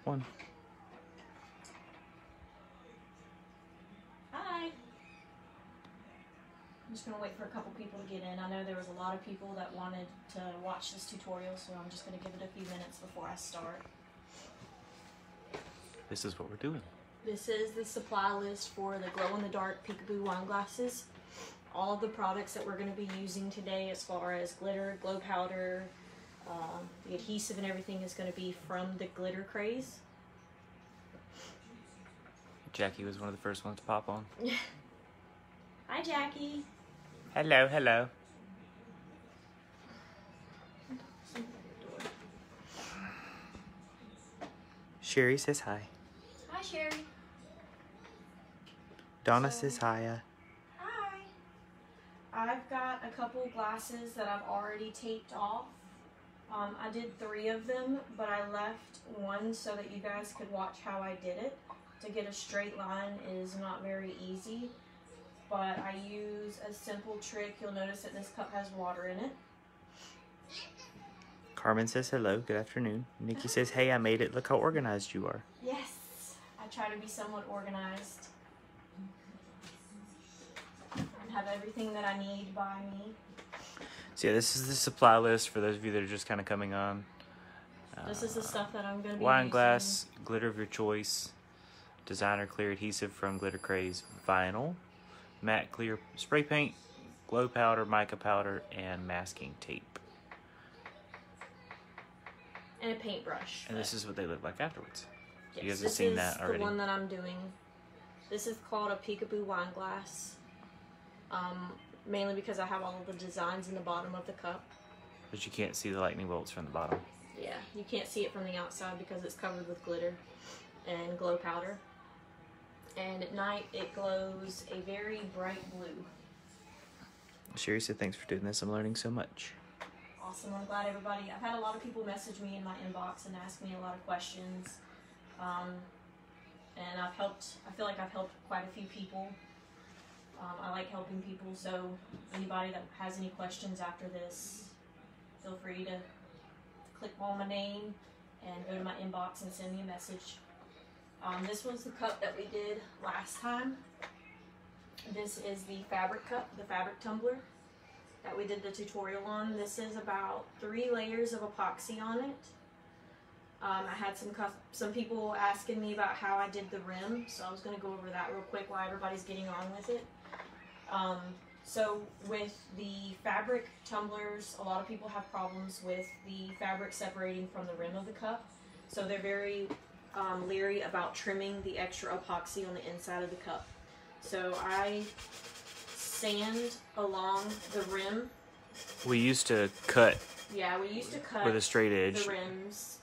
one. Hi. I'm just gonna wait for a couple people to get in. I know there was a lot of people that wanted to watch this tutorial, so I'm just gonna give it a few minutes before I start. This is what we're doing. This is the supply list for the glow-in-the-dark Peekaboo wine glasses. All of the products that we're going to be using today, as far as glitter, glow powder, the adhesive and everything, is going to be from the Glitter Craze. Jackie was one of the first ones to pop on. Hi, Jackie. Hello, hello. Sherry says hi. Hi, Sherry. Donna says hi. Hi. I've got a couple glasses that I've already taped off. I did 3 of them, but I left one so that you guys could watch how I did it. To get a straight line is not very easy, but I use a simple trick. You'll notice that this cup has water in it. Carmen says hello, good afternoon. Nikki says, hey, I made it. Look how organized you are. Yes, I try to be somewhat organized and have everything that I need by me. So yeah, this is the supply list for those of you that are just kind of coming on. This is the stuff that I'm going to be Wine using. glass, glitter of your choice, designer clear adhesive from Glitter Craze, vinyl, matte clear spray paint, glow powder, mica powder, and masking tape. And a paintbrush. And this is what they look like afterwards. Yes, You guys have seen that already. This is the one that I'm doing. This is called a Peekaboo wine glass. Mainly because I have all of the designs in the bottom of the cup. But you can't see the lightning bolts from the bottom. Yeah, you can't see it from the outside because it's covered with glitter and glow powder. And at night it glows a very bright blue. Sherry said, thanks for doing this. I'm learning so much. Awesome. I'm glad everybody... I've had a lot of people message me in my inbox and ask me a lot of questions. And I feel like I've helped quite a few people. I like helping people, so anybody that has any questions after this, feel free to click on my name and go to my inbox and send me a message. This was the cup that we did last time. This is the fabric cup, the fabric tumbler that we did the tutorial on. This is about 3 layers of epoxy on it. I had some people asking me about how I did the rim, so I was going to go over that real quick while everybody's getting on with it. So with the fabric tumblers, a lot of people have problems with the fabric separating from the rim of the cup. So they're very leery about trimming the extra epoxy on the inside of the cup. So I sand along the rim. We used to cut. Yeah, we used to cut with a straight edge. The rims,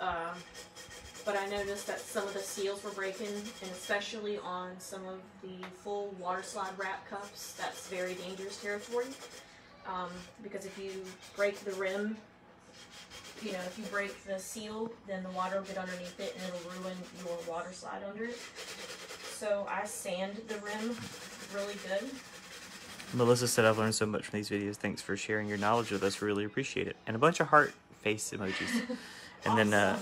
but I noticed that some of the seals were breaking, and especially on some of the full water slide wrap cups, that's very dangerous territory. Because if you break the rim, you know, if you break the seal, then the water will get underneath it and it'll ruin your water slide under it. So I sand the rim really good. Melissa said, I've learned so much from these videos. Thanks for sharing your knowledge with us. We really appreciate it. And a bunch of heart face emojis. And awesome. Then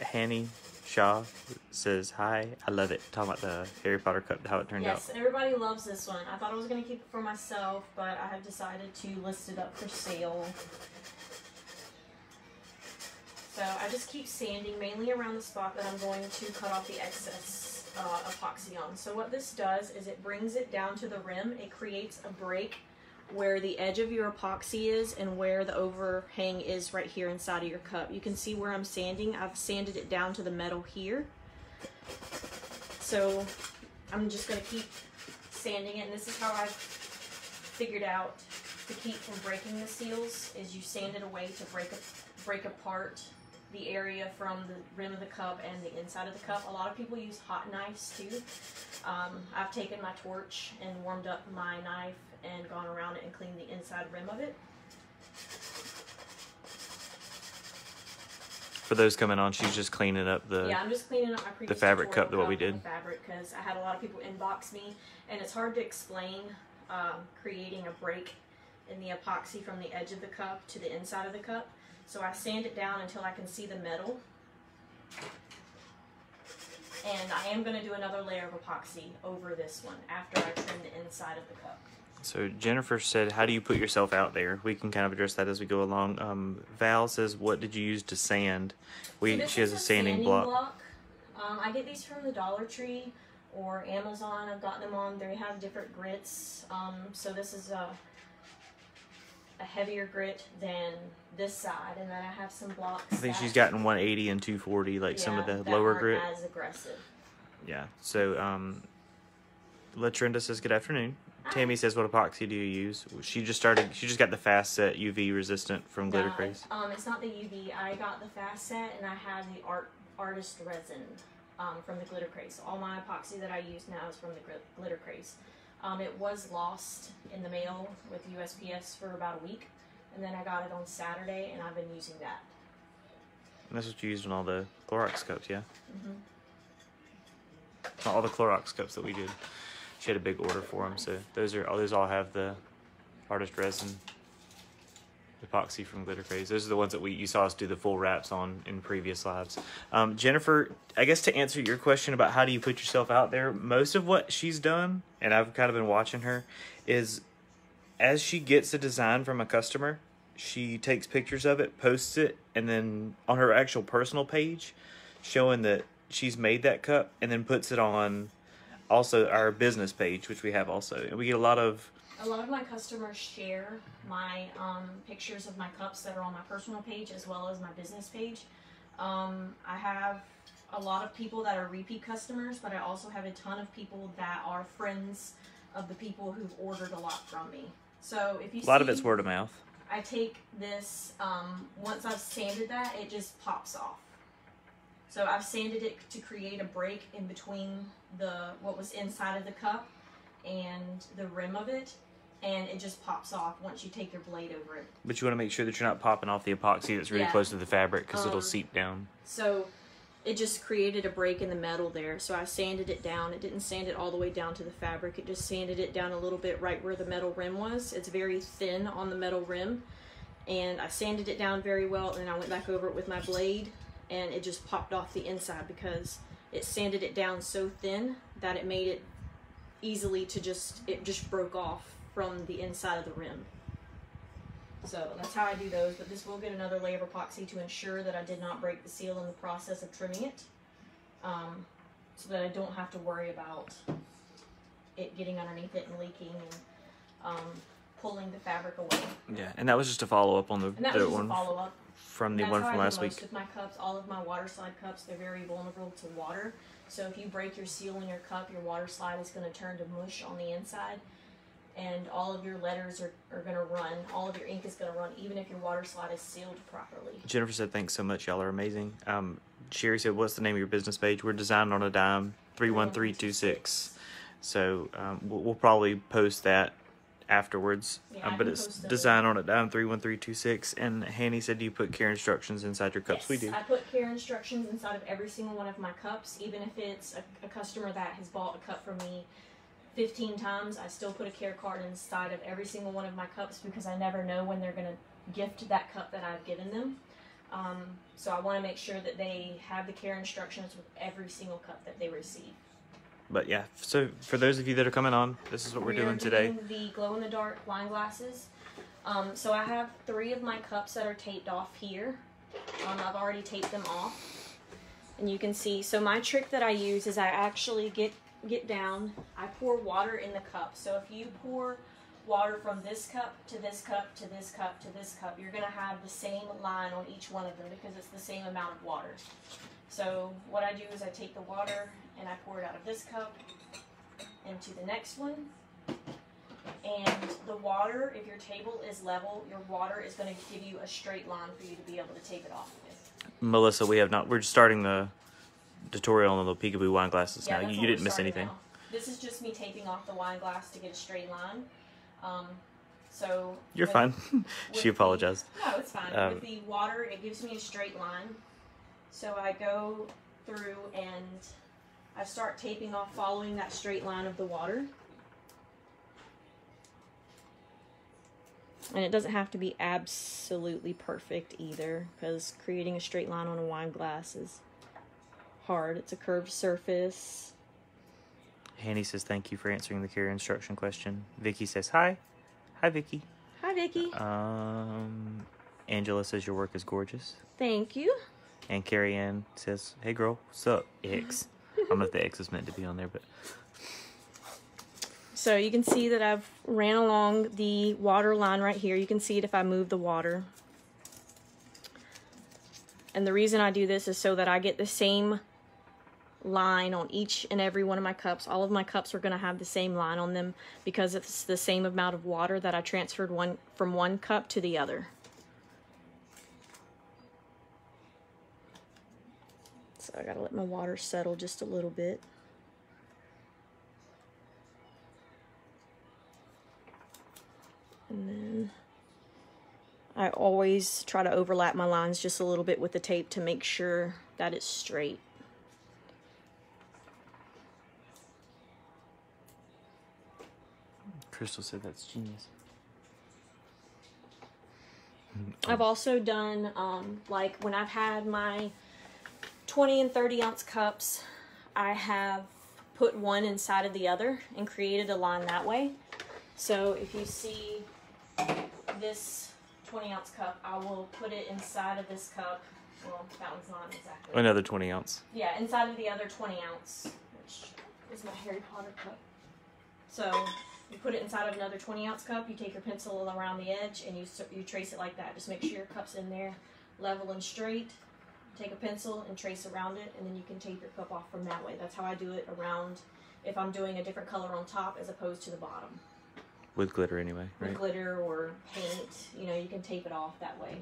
Hanny Shaw says, hi, I love it. Talking about the Harry Potter cup, how it turned out. Yes, everybody loves this one. I thought I was going to keep it for myself, but I have decided to list it up for sale. So I just keep sanding mainly around the spot that I'm going to cut off the excess epoxy on. So what this does is it brings it down to the rim. It creates a break where the edge of your epoxy is and where the overhang is right here inside of your cup. You can see where I'm sanding. I've sanded it down to the metal here. So I'm just going to keep sanding it, and this is how I've figured out to keep from breaking the seals is you sand it away to break apart the area from the rim of the cup and the inside of the cup. A lot of people use hot knives too. I've taken my torch and warmed up my knife and gone around it and cleaned the inside rim of it. For those coming on, she's just cleaning up I'm just cleaning up my previous the fabric cup that what we did. Fabric, because I had a lot of people inbox me, and it's hard to explain creating a break in the epoxy from the edge of the cup to the inside of the cup. So I sand it down until I can see the metal. And I am going to do another layer of epoxy over this one after I trim the inside of the cup. So Jennifer said, how do you put yourself out there? We can kind of address that as we go along. Val says, what did you use to sand? She has a sanding block. I get these from the Dollar Tree or Amazon. I've gotten them on. They have different grits. So this is a heavier grit than this side, and then I have some blocks. I think she's gotten 180 and 240, like some of the lower grit. As aggressive. Yeah. So Latrenda says, good afternoon. Tammy says, what epoxy do you use? She just got the Fast Set UV resistant from Glitter Craze. It's not the UV. I got the Fast Set, and I have the Artist Resin from the Glitter Craze. So all my epoxy that I use now is from the Glitter Craze. It was lost in the mail with USPS for about a week, and then I got it on Saturday, and I've been using that. And that's what you used on all the Clorox cups, yeah? Mm-hmm. All the Clorox cups that we did. She had a big order for them, so those all have the Artist Resin epoxy from Glitter Craze. Those are the ones that you saw us do the full wraps on in previous lives. Jennifer, I guess to answer your question about how do you put yourself out there, most of what she's done, and I've kind of been watching her, is as she gets a design from a customer, she takes pictures of it, posts it, and then on her actual personal page, showing that she's made that cup, and then puts it on also our business page, which we have also. And we get a lot of my customers share my pictures of my cups that are on my personal page as well as my business page. I have a lot of people that are repeat customers, but I also have a ton of people that are friends of the people who've ordered a lot from me. So if you a lot of it's word of mouth. I take this, once I've sanded that, it just pops off. So I've sanded it to create a break in between what was inside of the cup and the rim of it, and it just pops off once you take your blade over it. But you want to make sure that you're not popping off the epoxy that's really close to the fabric, because it'll seep down. So it just created a break in the metal there, so I sanded it down. It didn't sand it all the way down to the fabric, it just sanded it down a little bit right where the metal rim was. It's very thin on the metal rim, and I sanded it down very well, and I went back over it with my blade, and it just popped off the inside because it sanded it down so thin that it made it easily to it just broke off from the inside of the rim. So that's how I do those, but this will get another layer of epoxy to ensure that I did not break the seal in the process of trimming it, so that I don't have to worry about it getting underneath it and leaking and pulling the fabric away. Yeah, and that was just a follow-up on the one follow-up from the one from last week. With my cups, all of my water slide cups, they're very vulnerable to water. So if you break your seal in your cup, your water slide is going to turn to mush on the inside, and all of your letters are going to run. All of your ink is going to run, even if your water slide is sealed properly. Jennifer said, thanks so much. Y'all are amazing. Sherry said, what's the name of your business page? We're Design on a Dime, 31326. So we'll probably post that afterwards. Yeah, but it's Design on a Dime, 31326. And Hanny said, do you put care instructions inside your cups? Yes, We do. I put care instructions inside of every single one of my cups, even if it's a customer that has bought a cup from me 15 times, I still put a care card inside of every single one of my cups because I never know when they're going to gift that cup that I've given them. So I want to make sure that they have the care instructions with every single cup that they receive. But yeah, so for those of you that are coming on, this is what we're doing today. The glow-in-the-dark wine glasses. So I have 3 of my cups that are taped off here. I've already taped them off. And you can see, so my trick that I use is I actually get down, I pour water in the cup. So if you pour water from this cup to this cup to this cup to this cup, you're going to have the same line on each one of them because it's the same amount of water. So what I do is I take the water and I pour it out of this cup into the next one. And the water, if your table is level, your water is going to give you a straight line for you to be able to tape it off with. Melissa, we're just starting the tutorial on the Peekaboo wine glasses now. You didn't miss anything. Now. This is just me taping off the wine glass to get a straight line. So you're fine. She apologized. No, it's fine. With the water, it gives me a straight line. So I go through and I start taping off, following that straight line of the water. And it doesn't have to be absolutely perfect either, because creating a straight line on a wine glass is hard. It's a curved surface. Hanny says thank you for answering the carrier instruction question. Vicky says hi. Hi, Vicky. Hi, Vicky. Angela says your work is gorgeous. Thank you. And Carrie Ann says, hey girl, what's up, X? I don't know if the X is meant to be on there, but... So you can see that I've ran along the water line right here. You can see it if I move the water. And the reason I do this is so that I get the same line on each and every one of my cups. All of my cups are going to have the same line on them because it's the same amount of water that I transferred from one cup to the other. So I got to let my water settle just a little bit. And then I always try to overlap my lines just a little bit with the tape to make sure that it's straight. Crystal said that's genius. I've also done, like when I've had my 20 and 30 ounce cups, I have put one inside of the other and created a line that way. So if you see this 20 ounce cup, I will put it inside of this cup. Well, that one's not exactly. Another 20 ounce. Yeah, inside of the other 20 ounce, which is my Harry Potter cup. So you put it inside of another 20 ounce cup, you take your pencil around the edge and you trace it like that. Just make sure your cup's in there level and straight. Take a pencil and trace around it, and then you can tape your cup off from that way. That's how I do it around if I'm doing a different color on top as opposed to the bottom. With glitter anyway, right? With glitter or paint, you know, you can tape it off that way.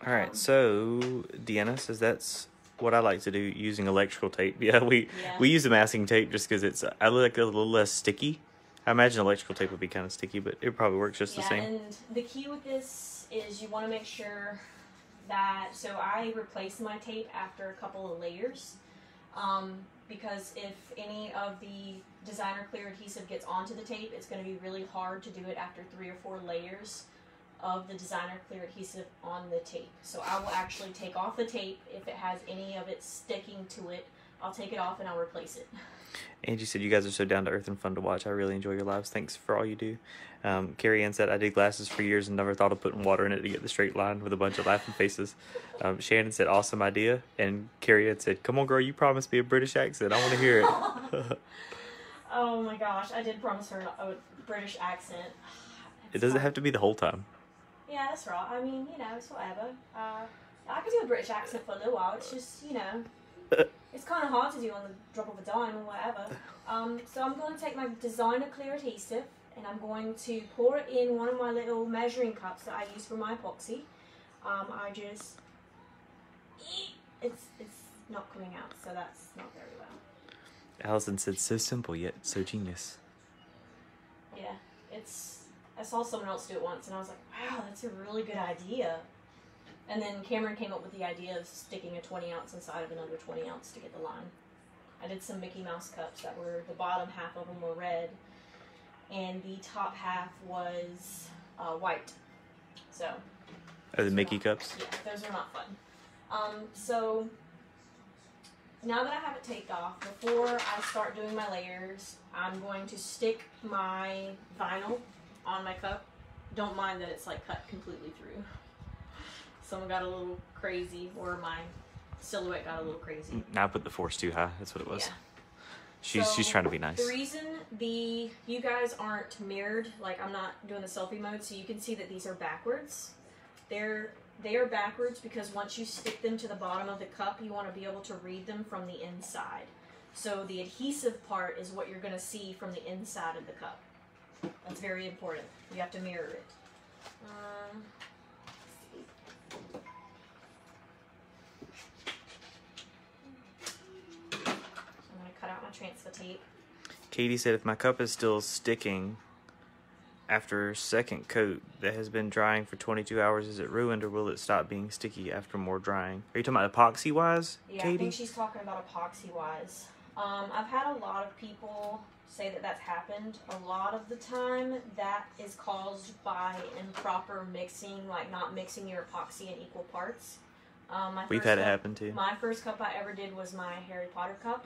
All right, so Deanna says that's what I like to do using electrical tape. Yeah, we use the masking tape just because it's I like a little less sticky. I imagine electrical tape would be kind of sticky, but it probably works just the same. And the key with this is you want to make sure that, so I replace my tape after a couple of layers, because if any of the designer clear adhesive gets onto the tape, it's going to be really hard to do it after 3 or 4 layers of the designer clear adhesive on the tape. So I will actually take off the tape if it has any of it sticking to it. I'll take it off and I'll replace it. Angie said, you guys are so down to earth and fun to watch. I really enjoy your lives. Thanks for all you do. Carrie Ann said, I did glasses for years and never thought of putting water in it to get the straight line with a bunch of laughing faces. Shannon said, awesome idea. And Carrie Ann said, come on, girl, you promised me a British accent. I want to hear it. Oh my gosh, I did promise her a British accent. It doesn't have to be the whole time. Yeah, that's right. I mean, you know, it's whatever. I could do a British accent for a little while. It's just, you know, it's kind of hard to do on the drop of a dime or whatever. So I'm going to take my designer clear adhesive and I'm going to pour it in one of my little measuring cups that I use for my epoxy. I just, it's not coming out, so that's not very well. Allison said, so simple yet so genius. Yeah, I saw someone else do it once and I was like, wow, that's a really good idea. And then Cameron came up with the idea of sticking a 20 ounce inside of another 20 ounce to get the line. I did some Mickey Mouse cups that were, the bottom half of them were red and the top half was white. So. Oh, the Mickey cups? Yeah, those are not fun. So now that I have it taped off, before I start doing my layers, I'm going to stick my vinyl on my cup. Don't mind that it's like cut completely through. Someone got a little crazy, or my silhouette got a little crazy. Now I put the force too high. That's what it was. Yeah. She's trying to be nice. The reason you guys aren't mirrored, like I'm not doing the selfie mode, so you can see that these are backwards. They are backwards because once you stick them to the bottom of the cup, you want to be able to read them from the inside. So the adhesive part is what you're going to see from the inside of the cup. That's very important. You have to mirror it. I'm going to cut out my transfer tape. Katie said, if my cup is still sticking after second coat that has been drying for 22 hours, is it ruined or will it stop being sticky after more drying? Are you talking about epoxy wise, Yeah, Katie? I think she's talking about epoxy wise. I've had a lot of people say that that's happened. A lot of the time that is caused by improper mixing, like not mixing your epoxy in equal parts. We've had it happen too. My first cup I ever did was my Harry Potter cup.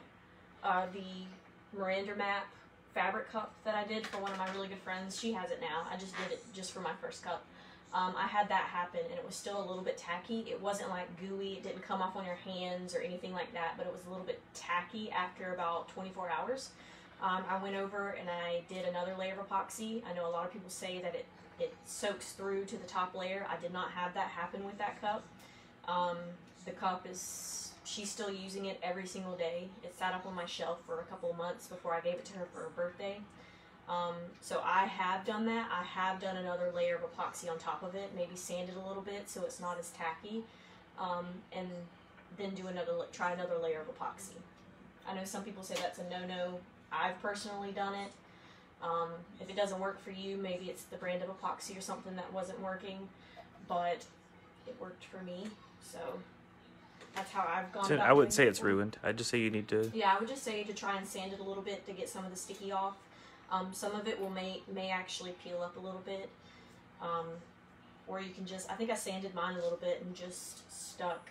The Miranda Map fabric cup that I did for one of my really good friends. She has it now. I just did it just for my first cup. I had that happen, and it was still a little bit tacky. It wasn't like gooey. It didn't come off on your hands or anything like that, but it was a little bit tacky after about 24 hours. I went over and I did another layer of epoxy. I know a lot of people say that it soaks through to the top layer. I did not have that happen with that cup. The cup is, she's still using it every single day. It sat up on my shelf for a couple of months before I gave it to her for her birthday. So I have done that. I have done another layer of epoxy on top of it, maybe sanded a little bit so it's not as tacky, and then try another layer of epoxy. I know some people say that's a no-no. I've personally done it. If it doesn't work for you, maybe it's the brand of epoxy or something that wasn't working, but it worked for me, so that's how I've gone about I wouldn't say doing it it's before. ruined. I'd just say you need to... Yeah, I would just say to try and sand it a little bit to get some of the sticky off. Some of it may actually peel up a little bit, or you can just, I think I sanded mine a little bit and just stuck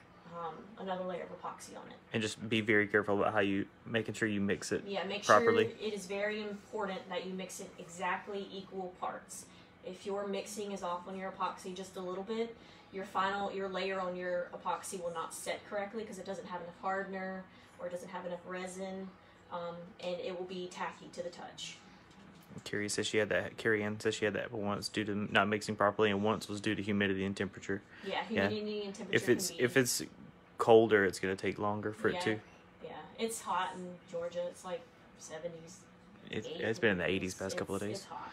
another layer of epoxy on it. And just be very careful about how you, making sure you mix it Make properly. sure it is very important that you mix it exactly equal parts. If your mixing is off on your epoxy just a little bit, your layer on your epoxy will not set correctly because it doesn't have enough hardener or it doesn't have enough resin, and it will be tacky to the touch. Carrie Ann says she had that once due to not mixing properly, and once was due to humidity and temperature. Yeah, humidity and temperature. If it's colder, it's going to take longer for it too. Yeah, it's hot in Georgia. It's like 70s. It's been in the 80s past couple of days. It's hot.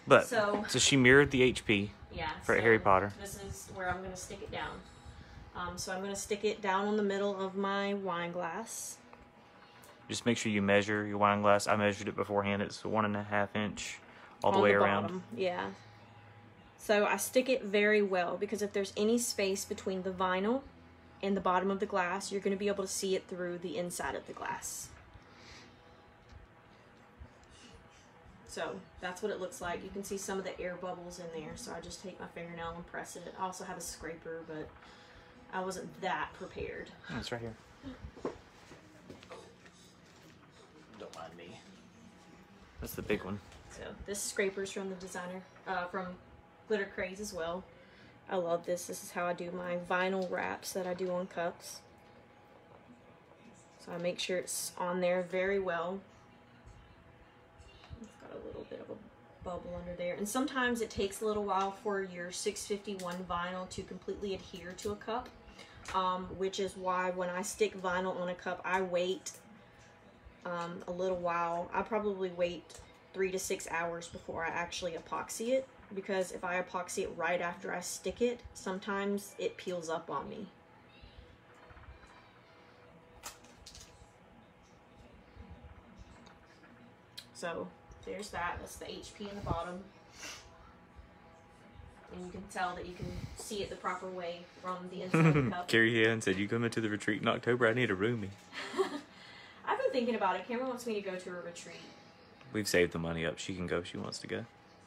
But so she mirrored the HP. Yeah. For Harry Potter. This is where I'm going to stick it down. So I'm going to stick it down on the middle of my wine glass. Just make sure you measure your wine glass. I measured it beforehand. It's 1.5 inch all the way around. Bottom. Yeah. So I stick it very well because if there's any space between the vinyl and the bottom of the glass, you're going to be able to see it through the inside of the glass. So that's what it looks like. You can see some of the air bubbles in there. So I just take my fingernail and press it. I also have a scraper, but I wasn't that prepared. Oh, it's right here. Don't mind me. That's the big one. So this scraper's from the designer, from Glitter Craze as well. I love this. This is how I do my vinyl wraps that I do on cups. So I make sure it's on there very well. It's got a little bit of a bubble under there. And sometimes it takes a little while for your 651 vinyl to completely adhere to a cup, which is why when I stick vinyl on a cup, I wait a little while. I probably wait 3 to 6 hours before I actually epoxy it, because if I epoxy it right after I stick it, sometimes it peels up on me. So there's that. That's the HP in the bottom. And you can tell that you can see it the proper way from the inside of the cup. Carrie Ann said, "You coming to the retreat in October? I need a roomie." I've been thinking about it. Cameron wants me to go to a retreat. We've saved the money up. She can go if she wants to go.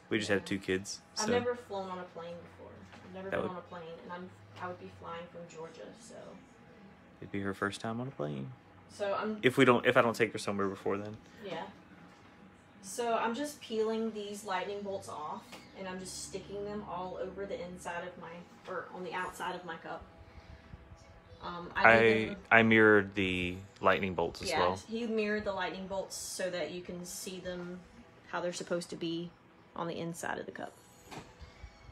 We just have 2 kids. So. I've never flown on a plane before. I've never been would- on a plane, and I would be flying from Georgia, so. It'd be her first time on a plane. So I'm. If I don't take her somewhere before then. Yeah. So I'm just peeling these lightning bolts off, and I'm just sticking them all over the inside of or on the outside of my cup. I mirrored the lightning bolts as well. He mirrored the lightning bolts so that you can see them how they're supposed to be on the inside of the cup.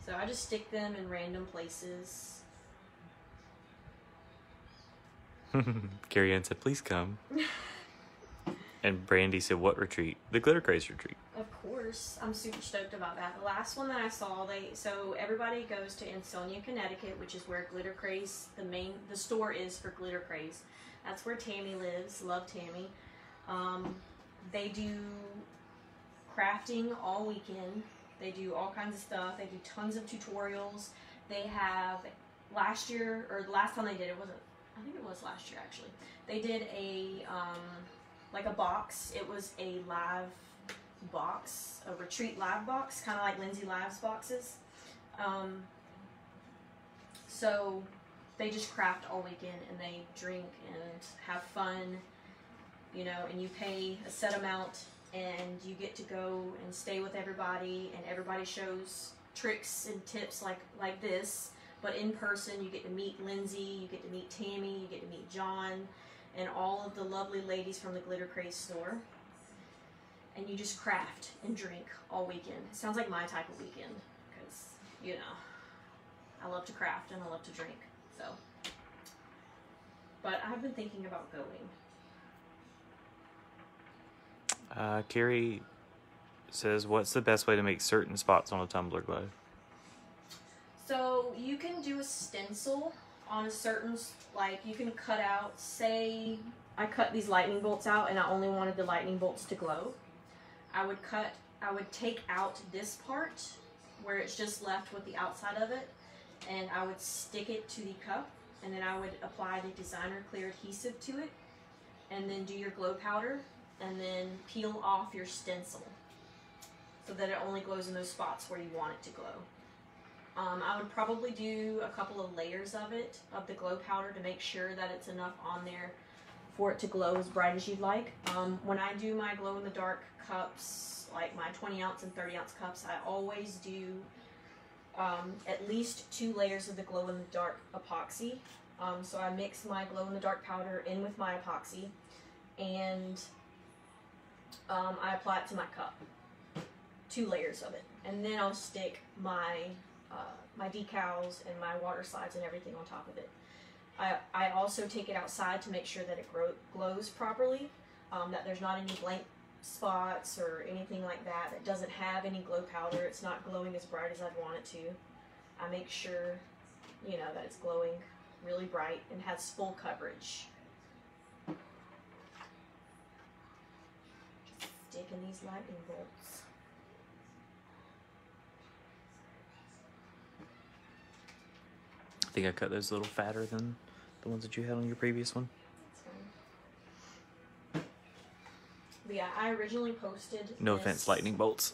So I just stick them in random places. Carrie Ann said, "Please come." And Brandy said, "What retreat?" The Glitter Craze retreat. Of course, I'm super stoked about that. The last one that I saw, so everybody goes to Ansonia, Connecticut, which is where Glitter Craze, the store is for Glitter Craze. That's where Tammy lives. Love Tammy. They do crafting all weekend. They do all kinds of stuff. They do tons of tutorials. They have last year, or the last time they did it wasn't. I think it was last year actually. They did a like a box. It was a live box, a retreat live box, kind of like Lindsay Live's boxes. So they just craft all weekend and they drink and have fun, you know, and you pay a set amount and you get to go and stay with everybody, and everybody shows tricks and tips like this, but in person. You get to meet Lindsay, you get to meet Tammy, you get to meet John, and all of the lovely ladies from the Glitter Craze store. And you just craft and drink all weekend. It sounds like my type of weekend, because, you know, I love to craft and I love to drink, so. But I've been thinking about going. Carrie says, what's the best way to make certain spots on a tumbler glow? So you can do a stencil on a certain, like you can cut out, say I cut these lightning bolts out and I only wanted the lightning bolts to glow. I would take out this part where it's just left with the outside of it, and I would stick it to the cup, and then I would apply the designer clear adhesive to it, and then do your glow powder, and then peel off your stencil so that it only glows in those spots where you want it to glow. I would probably do a couple of layers of it, of the glow powder, to make sure that it's enough on there for it to glow as bright as you'd like. When I do my glow in the dark cups, like my 20 ounce and 30 ounce cups, I always do at least 2 layers of the glow in the dark epoxy. So I mix my glow in the dark powder in with my epoxy, and I apply it to my cup. 2 layers of it, and then I'll stick my my decals and my water slides and everything on top of it. I also take it outside to make sure that it glows properly, that there's not any blank spots or anything like that. It doesn't have any glow powder. It's not glowing as bright as I'd want it to. I make sure, you know, that it's glowing really bright and has full coverage. Just sticking these lightning bolts. I think I cut those a little fatter than the ones that you had on your previous one. But yeah, I originally posted No offense, lightning bolts.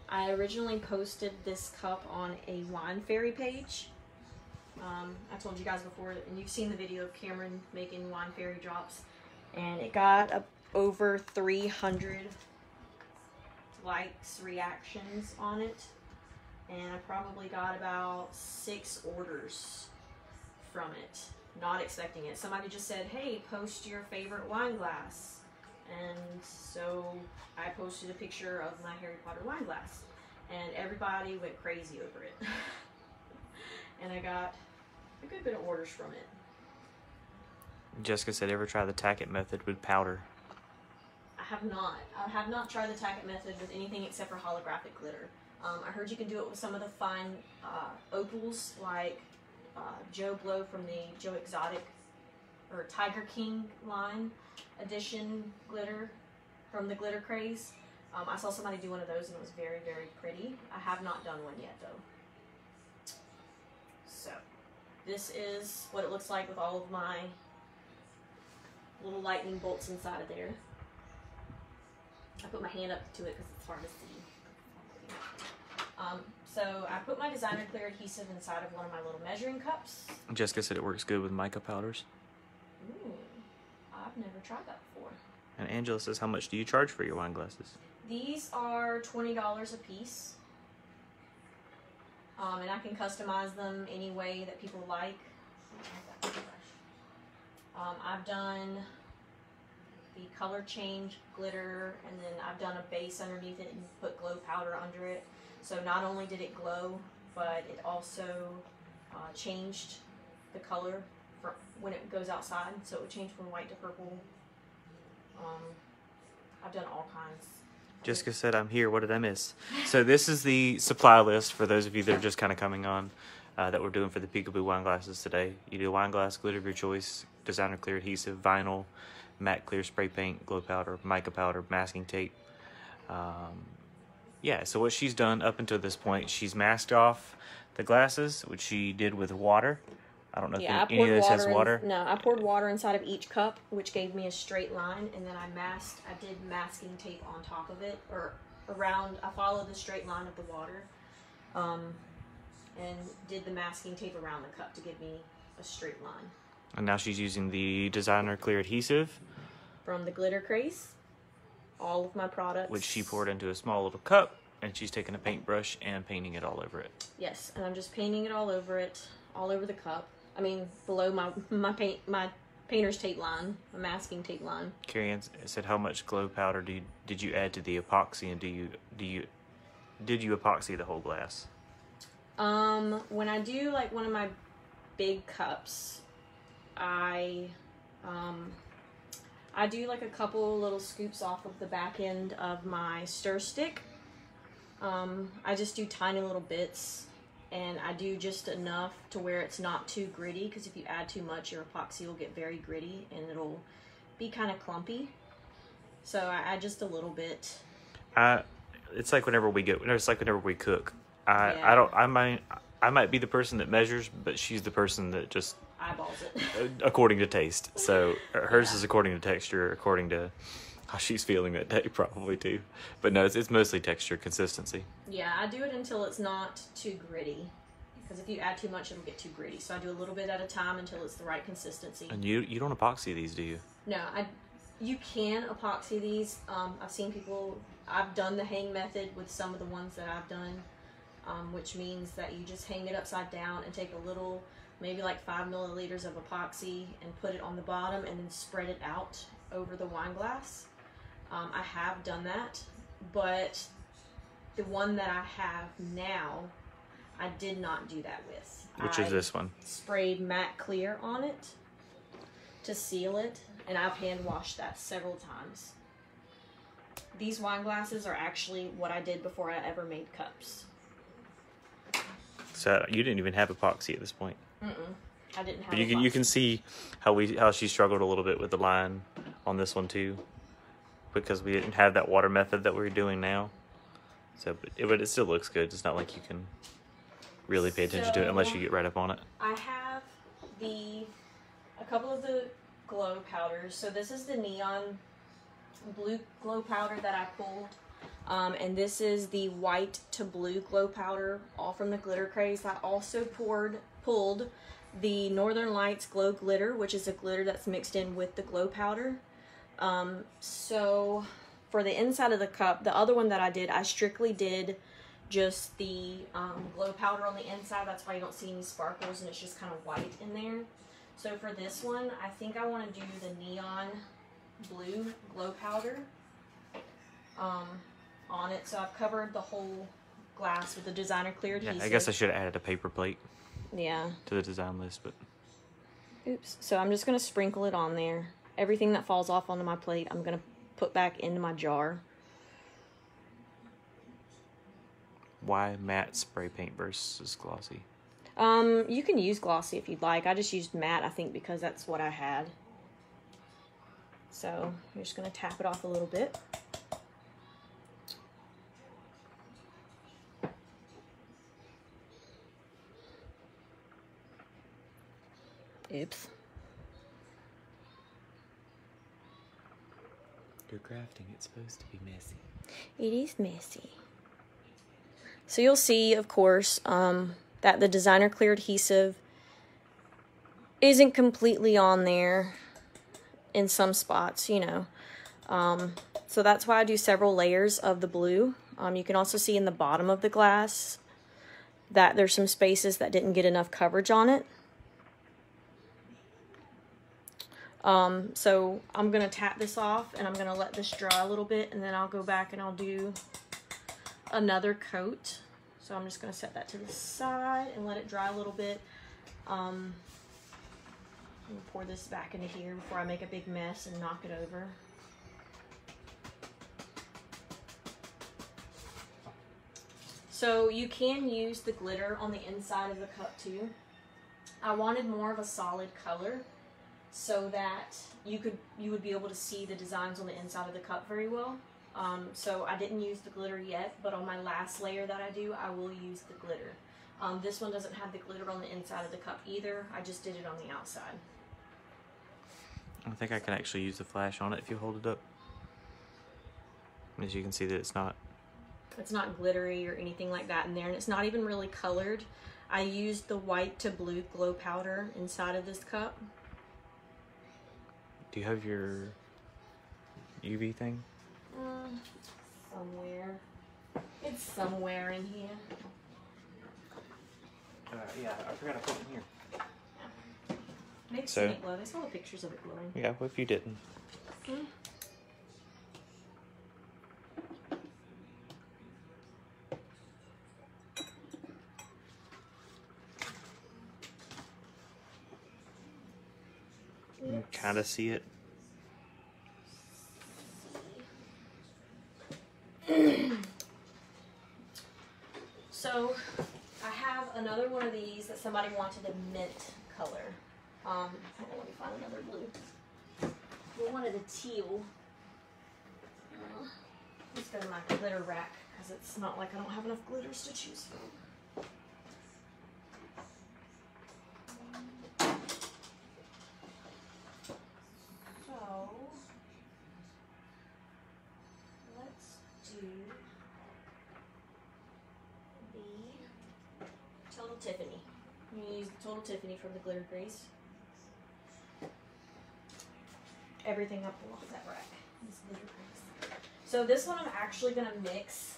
I originally posted this cup on a Wine Fairy page. I told you guys before, and you've seen the video of Cameron making Wine Fairy drops, and it got over 300 likes, reactions on it, and I probably got about 6 orders from it. Not expecting it. Somebody just said, hey, post your favorite wine glass. And so I posted a picture of my Harry Potter wine glass, and everybody went crazy over it. And I got a good bit of orders from it. Jessica said, ever try the tack it method with powder? I have not. I have not tried the tack it method with anything except for holographic glitter. I heard you can do it with some of the fine opals, like Joe Blow from the Joe Exotic or Tiger King line edition glitter from the Glitter Craze. I saw somebody do one of those and it was very, very pretty. I have not done one yet though. So this is what it looks like with all of my little lightning bolts inside of there. I put my hand up to it because it's hard to see. So I put my designer clear adhesive inside of one of my little measuring cups. Jessica said it works good with mica powders. Ooh, I've never tried that before. And Angela says, how much do you charge for your wine glasses? These are $20 a piece. And I can customize them any way that people like. I've done the color change glitter, and then I've done a base underneath it and put glow powder under it. So not only did it glow, but it also changed the color for when it goes outside. So it would change from white to purple. I've done all kinds. Jessica said, I'm here. What did I miss? So this is the supply list for those of you that are just kind of coming on that we're doing for the Peekaboo wine glasses today. You do wine glass, glitter of your choice, designer clear adhesive, vinyl, matte clear spray paint, glow powder, mica powder, masking tape. Yeah, so what she's done up until this point, she's masked off the glasses, which she did with water. I don't know if any of this has water. No, I poured water inside of each cup, which gave me a straight line, and then I did masking tape on top of it, or around. I followed the straight line of the water. and did the masking tape around the cup to give me a straight line. And now she's using the designer clear adhesive From the Glitter Craze, all of my products. which she poured into a small little cup, and she's taking a paintbrush and painting it all over it. Yes, and I'm just painting it all over it, all over the cup. I mean, below my painter's tape line, my masking tape line. Carrie Ann said, "How much glow powder did you add to the epoxy, and did you epoxy the whole glass?" When I do like one of my big cups, I do like a couple little scoops off of the back end of my stir stick. I just do tiny little bits, and I do just enough to where it's not too gritty, because if you add too much, your epoxy will get very gritty and it'll be kind of clumpy. So I add just a little bit. It's like whenever we cook. Yeah. I might be the person that measures, but she's the person that just Eyeballs it. according to taste. So hers Yeah. is according to texture, according to how she's feeling that day, probably too. But no, it's mostly texture, consistency. Yeah, I do it until it's not too gritty, because if you add too much, it'll get too gritty. So I do a little bit at a time until it's the right consistency. And you don't epoxy these, do you? No, you can epoxy these. I've seen people. I've done the hang method with some of the ones that I've done, which means that you just hang it upside down and take a little, maybe like 5 milliliters of epoxy, and put it on the bottom, and then spread it out over the wine glass. I have done that, but the one that I have now, I did not do that with. Which is this one? Sprayed matte clear on it to seal it, and I've hand washed that several times. These wine glasses are actually what I did before I ever made cups. So you didn't even have epoxy at this point. I didn't have. But you can see how she struggled a little bit with the line on this one too, because we didn't have that water method that we're doing now. So, but it still looks good. It's not like you can really pay attention to it unless you get right up on it. I have a couple of the glow powders. So this is the neon blue glow powder that I pulled. And this is the white to blue glow powder, all from the Glitter Craze. I also pulled the Northern Lights Glow Glitter, which is a glitter that's mixed in with the glow powder. So for the inside of the cup, the other one that I did, I strictly did just the glow powder on the inside. That's why you don't see any sparkles, and it's just kind of white in there. So for this one, I think I want to do the neon blue glow powder on it. So I've covered the whole glass with the designer clear adhesive. Yeah, I guess I should have added a paper plate. Yeah. To the design list, but. Oops. So I'm just going to sprinkle it on there. Everything that falls off onto my plate, I'm going to put back into my jar. Why matte spray paint versus glossy? You can use glossy if you'd like. I just used matte, I think, because that's what I had. So I'm just going to tap it off a little bit. Oops. You're crafting, it's supposed to be messy. It is messy. So you'll see, of course, that the designer clear adhesive isn't completely on there in some spots, you know. So that's why I do several layers of the blue. You can also see in the bottom of the glass that there's some spaces that didn't get enough coverage on it. So I'm going to tap this off, and I'm going to let this dry a little bit, and then I'll go back and I'll do another coat. So I'm just going to set that to the side and let it dry a little bit. I'm going to pour this back into here before I make a big mess and knock it over. So you can use the glitter on the inside of the cup too. I wanted more of a solid color, so that you would be able to see the designs on the inside of the cup very well. So I didn't use the glitter yet, but on my last layer that I do, I will use the glitter. This one doesn't have the glitter on the inside of the cup either. I just did it on the outside. I think I can actually use the flash on it if you hold it up. As you can see that it's not glittery or anything like that in there, and it's not even really colored. I used the white to blue glow powder inside of this cup. Do you have your UV thing? Somewhere. It's somewhere in here. Yeah, I forgot to put it in here. They've So- seen it glow. They saw the pictures of it glowing. Yeah, what if you didn't? Hmm. You kind of see it. So, I have another one of these that somebody wanted a mint color. Hang on, let me find another blue. We wanted a teal. Let's go to my glitter rack because it's not like I don't have enough glitters to choose from. So, let's do the Total Tiffany. I'm going to use the Total Tiffany from the Glitter Grace. Everything up off that rack is Glitter Grace. So this one I'm actually going to mix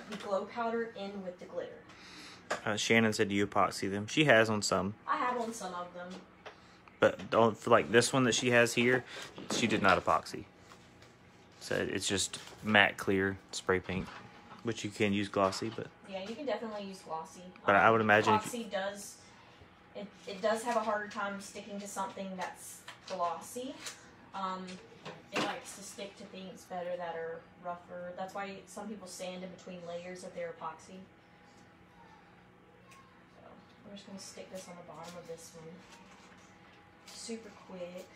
the glow powder in with the glitter. Shannon said you epoxy them. She has on some, I have on some of them. but don't for like this one that she has here. She did not epoxy. So it's just matte clear spray paint, which you can use glossy, but Yeah, you can definitely use glossy. But I would imagine if Epoxy does, it does have a harder time sticking to something that's glossy. It likes to stick to things better that are rougher. That's why some people sand in between layers of their epoxy. So we're just going to stick this on the bottom of this one. Super quick.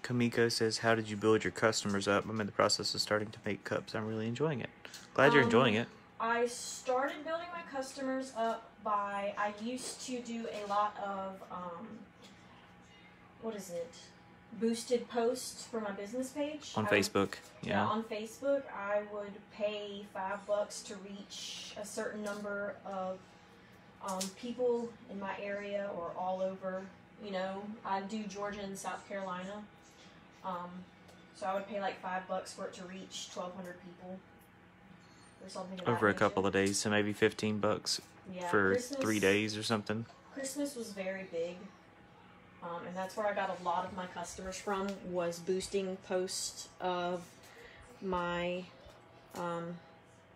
Kamiko says, "How did you build your customers up? I'm in the process of starting to make cups. I'm really enjoying it. Glad you're enjoying it." I started building my customers up by, I used to do a lot of, what is it? Boosted posts for my business page. On Facebook, yeah. On Facebook, I would pay $5 to reach a certain number of people in my area or all over. You know, I do Georgia and South Carolina. So I would pay like $5 for it to reach 1,200 people. Or something of that Over a nature. couple of days, so maybe $15 Yeah, for Christmas- 3 days or something. Christmas was very big. And that's where I got a lot of my customers from, was boosting posts of my,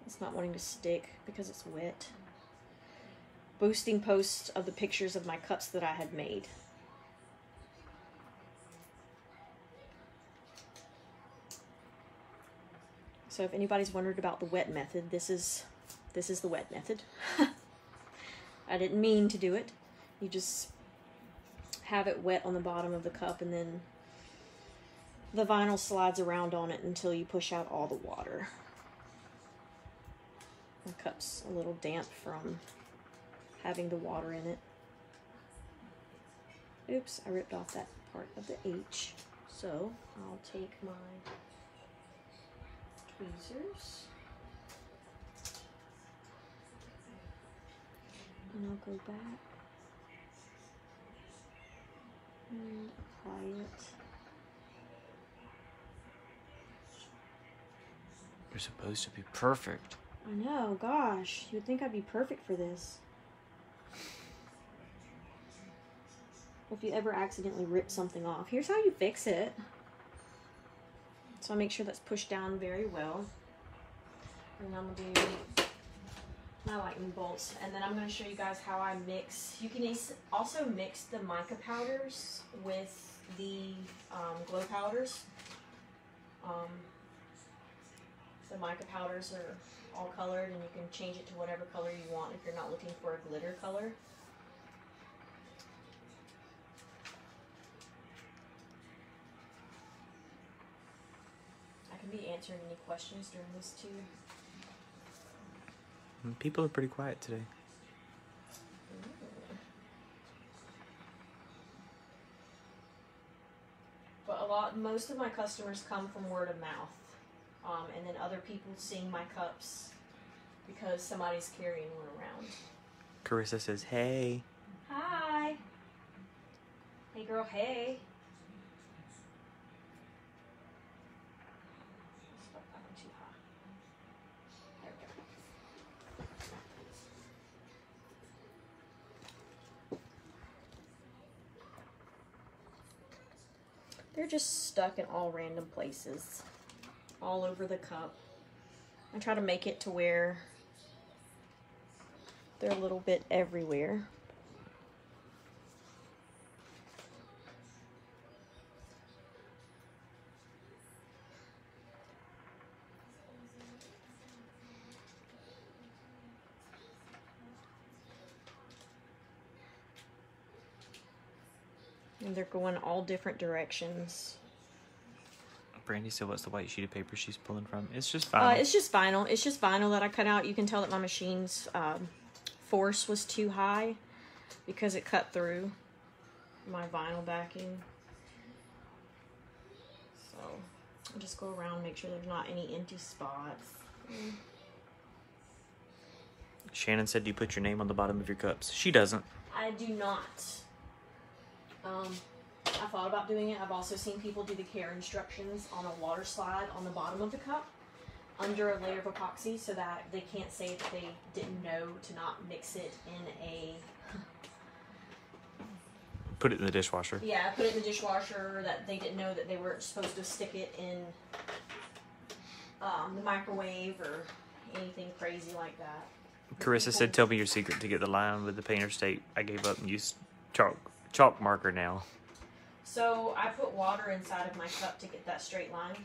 it's not wanting to stick because it's wet. Boosting posts of the pictures of my cups that I had made. So if anybody's wondered about the wet method, this is the wet method. I didn't mean to do it. You just have it wet on the bottom of the cup, and then the vinyl slides around on it until you push out all the water. The cup's a little damp from having the water in it. Oops, I ripped off that part of the H. So I'll take my tweezers and I'll go back and apply it. You're supposed to be perfect. I know, gosh, you would think I'd be perfect for this. If you ever accidentally rip something off, here's how you fix it. So I make sure that's pushed down very well. And I'm gonna do my lightning bolts, and then I'm gonna show you guys how I mix. You can also mix the mica powders with the glow powders. The mica powders are all colored, and you can change it to whatever color you want if you're not looking for a glitter color. I can be answering any questions during this too. People are pretty quiet today. But most of my customers come from word of mouth. And then other people seeing my cups because somebody's carrying one around. Carissa says, hey. Hi. Hey, girl, hey. Stop talking too high. There we go. They're just stuck in all random places, all over the cup. I try to make it to where they're a little bit everywhere. And they're going all different directions. Brandy said, what's the white sheet of paper she's pulling from? It's just vinyl. It's just vinyl. It's just vinyl that I cut out. You can tell that my machine's force was too high because it cut through my vinyl backing. So I'll just go around and make sure there's not any empty spots. Shannon said, do you put your name on the bottom of your cups? She doesn't. I do not. I thought about doing it. I've also seen people do the care instructions on a water slide on the bottom of the cup under a layer of epoxy so that they can't say that they didn't know to not mix it in a... Put it in the dishwasher. Yeah, put it in the dishwasher, that they didn't know that they weren't supposed to stick it in the microwave or anything crazy like that. Carissa said, tell me your secret to get the line with the painter's tape. I gave up and used chalk marker now. So I put water inside of my cup to get that straight line.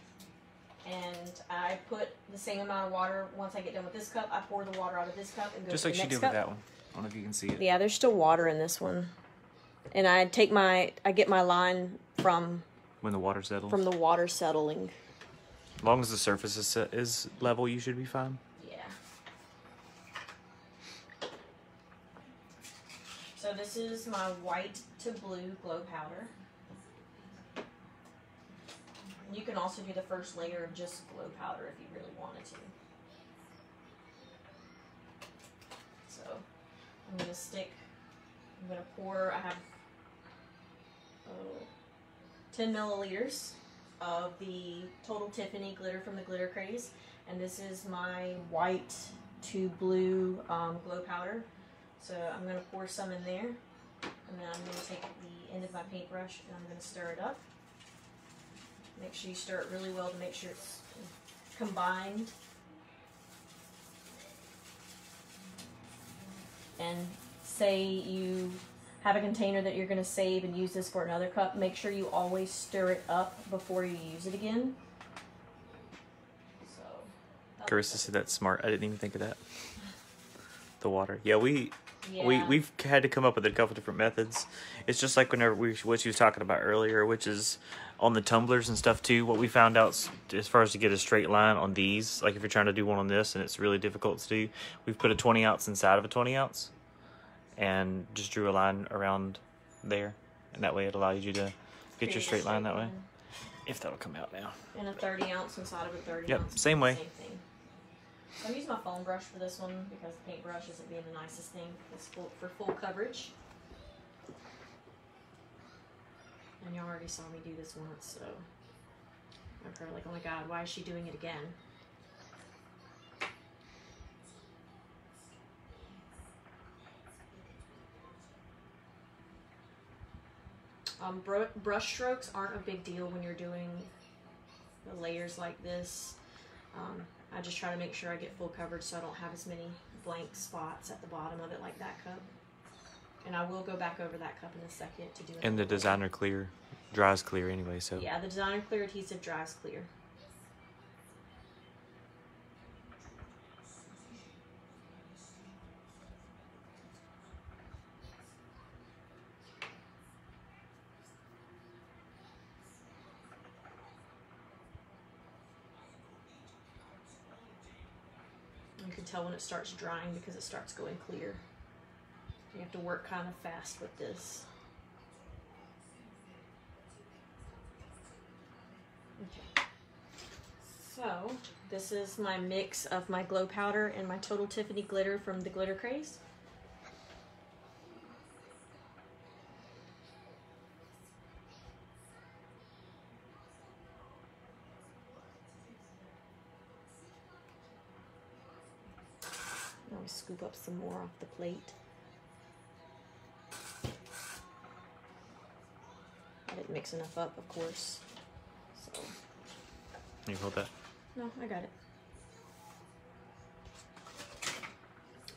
And I put the same amount of water. Once I get done with this cup, I pour the water out of this cup and go Just to like the she next did cup. with that one. I don't know if you can see it. Yeah, there's still water in this one. And I get my line from When the water settles. the water settling. As long as the surface is level, you should be fine. Yeah. So this is my white to blue glow powder. You can also do the first layer of just glow powder if you really wanted to. So I'm going to pour, I have 10 milliliters of the Total Tiffany glitter from the Glitter Craze. And this is my white to blue glow powder. So I'm going to pour some in there. And then I'm going to take the end of my paintbrush and I'm going to stir it up. Make sure you stir it really well to make sure it's combined. And say you have a container that you're going to save and use this for another cup, make sure you always stir it up before you use it again. So, Carissa said that's smart. I didn't even think of that. The water. Yeah, we've had to come up with a couple different methods. It's just like whenever what she was talking about earlier, which is on the tumblers and stuff too. What we found out as far as to get a straight line on these, like if you're trying to do one on this and it's really difficult to do, we've put a 20 ounce inside of a 20 ounce and just drew a line around there, and that way it allows you to get your straight line that way. If that'll come out now. And a 30 ounce inside of a 30 Yep, ounce. same way. Same thing. So I'm using my foam brush for this one because the paintbrush isn't being the nicest thing. It's for full coverage. And you already saw me do this once, so I'm probably like, oh my god, why is she doing it again? Brush strokes aren't a big deal when you're doing the layers like this. I just try to make sure I get full coverage so I don't have as many blank spots at the bottom of it like that cup. And I will go back over that cup in a second to do it. And the designer clear dries clear anyway, so. Yeah, the designer clear adhesive dries clear. You can tell when it starts drying because it starts going clear. You have to work kind of fast with this. Okay. So, this is my mix of my glow powder and my Total Tiffany glitter from the Glitter Craze. always scoop up some more off the plate. I didn't mix enough up, of course. So. You hold that? No, I got it.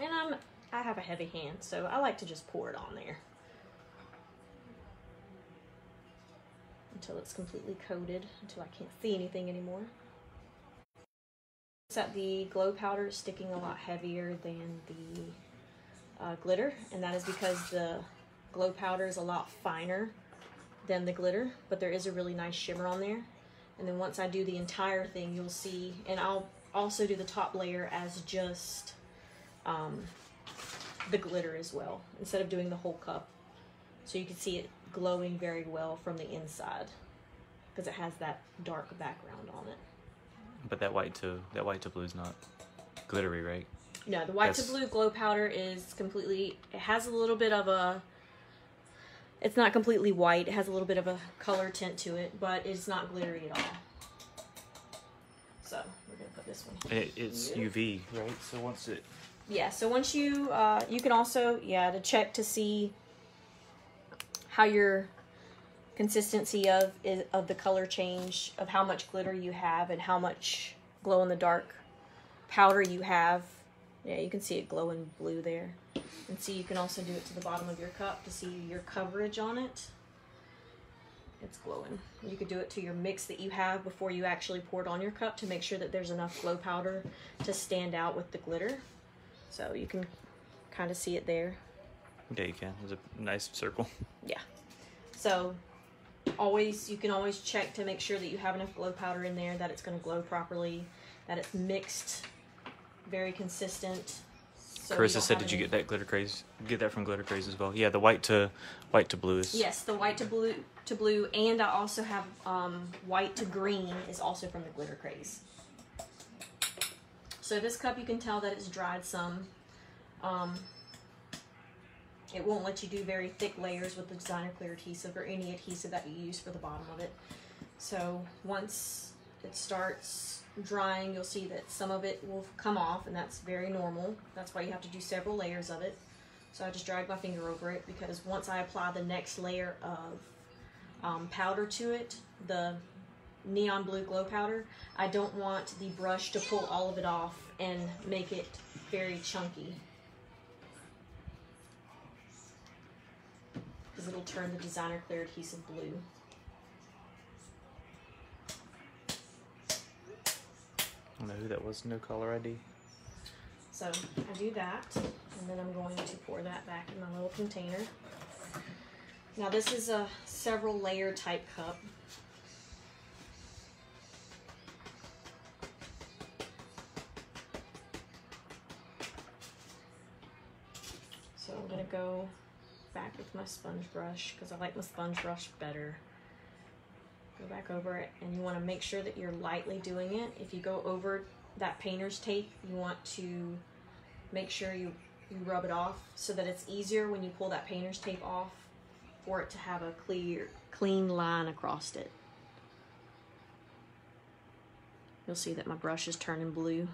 And I have a heavy hand, so I like to just pour it on there until it's completely coated, until I can't see anything anymore. It's that the glow powder is sticking a lot heavier than the glitter, and that is because the glow powder is a lot finer than the glitter, but there is a really nice shimmer on there. And then once I do the entire thing, you'll see, and I'll also do the top layer as just the glitter as well, instead of doing the whole cup. So you can see it glowing very well from the inside because it has that dark background on it. But that white to blue is not glittery, right? No, the white to blue glow powder is completely, it has a little bit of a, it's not completely white, it has a little bit of a color tint to it, but it's not glittery at all. So we're gonna put this one. It's UV, right? So once it, yeah, so once you, you can also, to check to see how your consistency of the color change, of how much glitter you have and how much glow in the dark powder you have. Yeah, you can see it glowing blue there. And see, you can also do it to the bottom of your cup to see your coverage on it. It's glowing. You could do it to your mix that you have before you actually pour it on your cup to make sure that there's enough glow powder to stand out with the glitter. So you can kind of see it there. yeah, you can. There's a nice circle. Yeah. So you can always check to make sure that you have enough glow powder in there, that it's going to glow properly, that it's mixed very consistent. So Carissa said, "Did you get that Glitter Craze? Get that from Glitter Craze as well?" Yeah, the white to blue is. Yes, the white to blue, and I also have white to green is also from the Glitter Craze. So this cup, you can tell that it's dried some. It won't let you do very thick layers with the designer clear adhesive or any adhesive that you use for the bottom of it. So once it starts drying, you'll see that some of it will come off, and that's very normal. That's why you have to do several layers of it. So I just dragged my finger over it, because once I apply the next layer of powder to it, the neon blue glow powder, I don't want the brush to pull all of it off and make it very chunky, because it'll turn the designer clear adhesive blue. I don't know who that was. No caller ID. So I do that, and then I'm going to pour that back in my little container. Now this is a several layer type cup. So I'm going to go back with my sponge brush, because I like my sponge brush better. Go back over it, and you want to make sure that you're lightly doing it. If you go over that painter's tape, you want to make sure you rub it off so that it's easier when you pull that painter's tape off for it to have a clean line across it. You'll see that my brush is turning blue.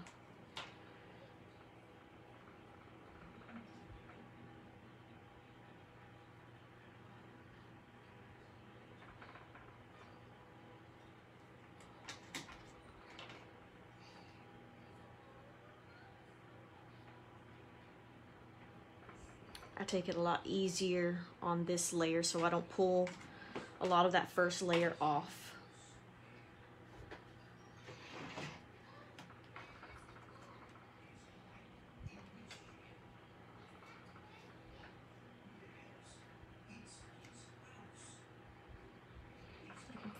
I take it a lot easier on this layer so I don't pull a lot of that first layer off.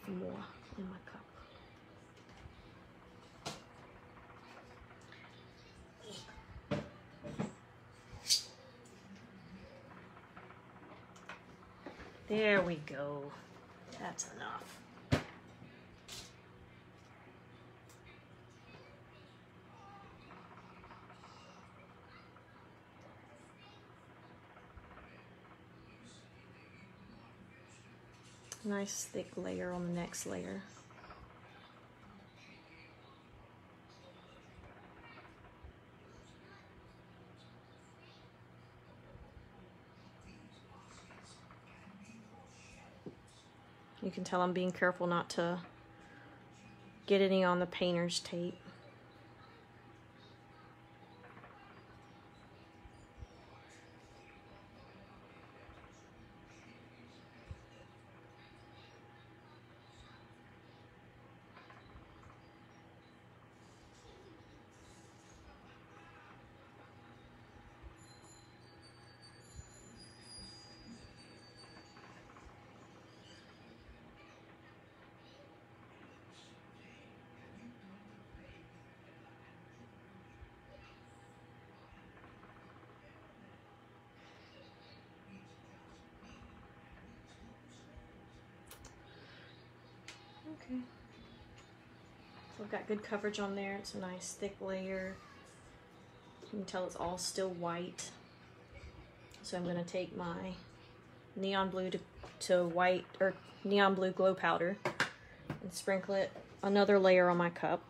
Some more in my cup. There we go. That's enough. Nice thick layer on the next layer. You can tell I'm being careful not to get any on the painter's tape. Okay. So I've got good coverage on there. It's a nice thick layer. You can tell it's all still white. So I'm going to take my neon blue to white, or neon blue glow powder, and sprinkle it another layer on my cup.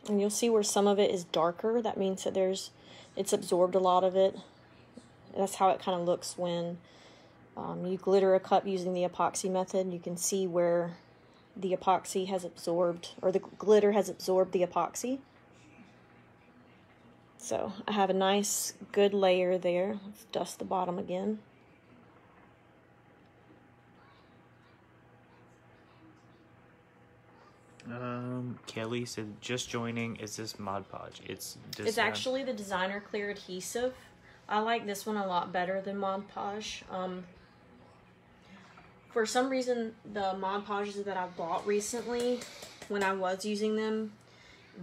And you'll see where some of it is darker. That means that it's absorbed a lot of it. That's how it kind of looks when you glitter a cup using the epoxy method. You can see where the epoxy has absorbed, or the glitter has absorbed the epoxy. So I have a nice good layer there. Let's dust the bottom again. Kelly said, just joining. Is this Mod Podge? It's actually the Designer Clear Adhesive. I like this one a lot better than Mod Podge. For some reason, the Mod Podges that I've bought recently, when I was using them,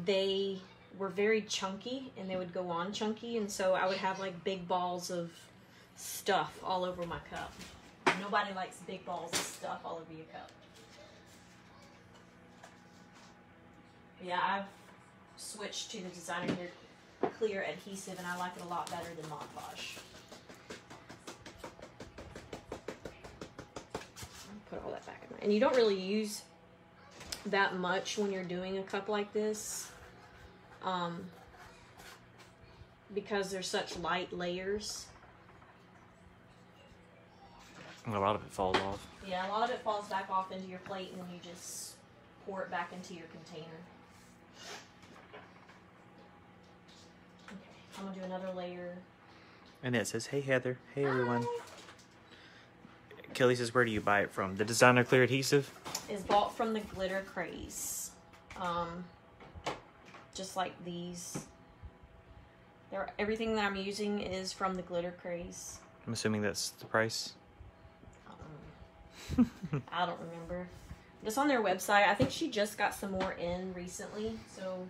they were very chunky and they would go on chunky, and so I would have like big balls of stuff all over my cup. Nobody likes big balls of stuff all over your cup. Yeah, I've switched to the Designer Clear Adhesive, and I like it a lot better than Mod Podge. Put all that back in there. And you don't really use that much when you're doing a cup like this, because there's such light layers. A lot of it falls off. Yeah, a lot of it falls back off into your plate, and then you just pour it back into your container. I'm gonna do another layer. And it says, hey Heather, hey everyone. Hi. Kelly says, where do you buy it from? The Designer Clear Adhesive? Is bought from the Glitter Craze. Just like these. Everything that I'm using is from the Glitter Craze. I'm assuming that's the price. I don't remember. Just on their website. I think she just got some more in recently, so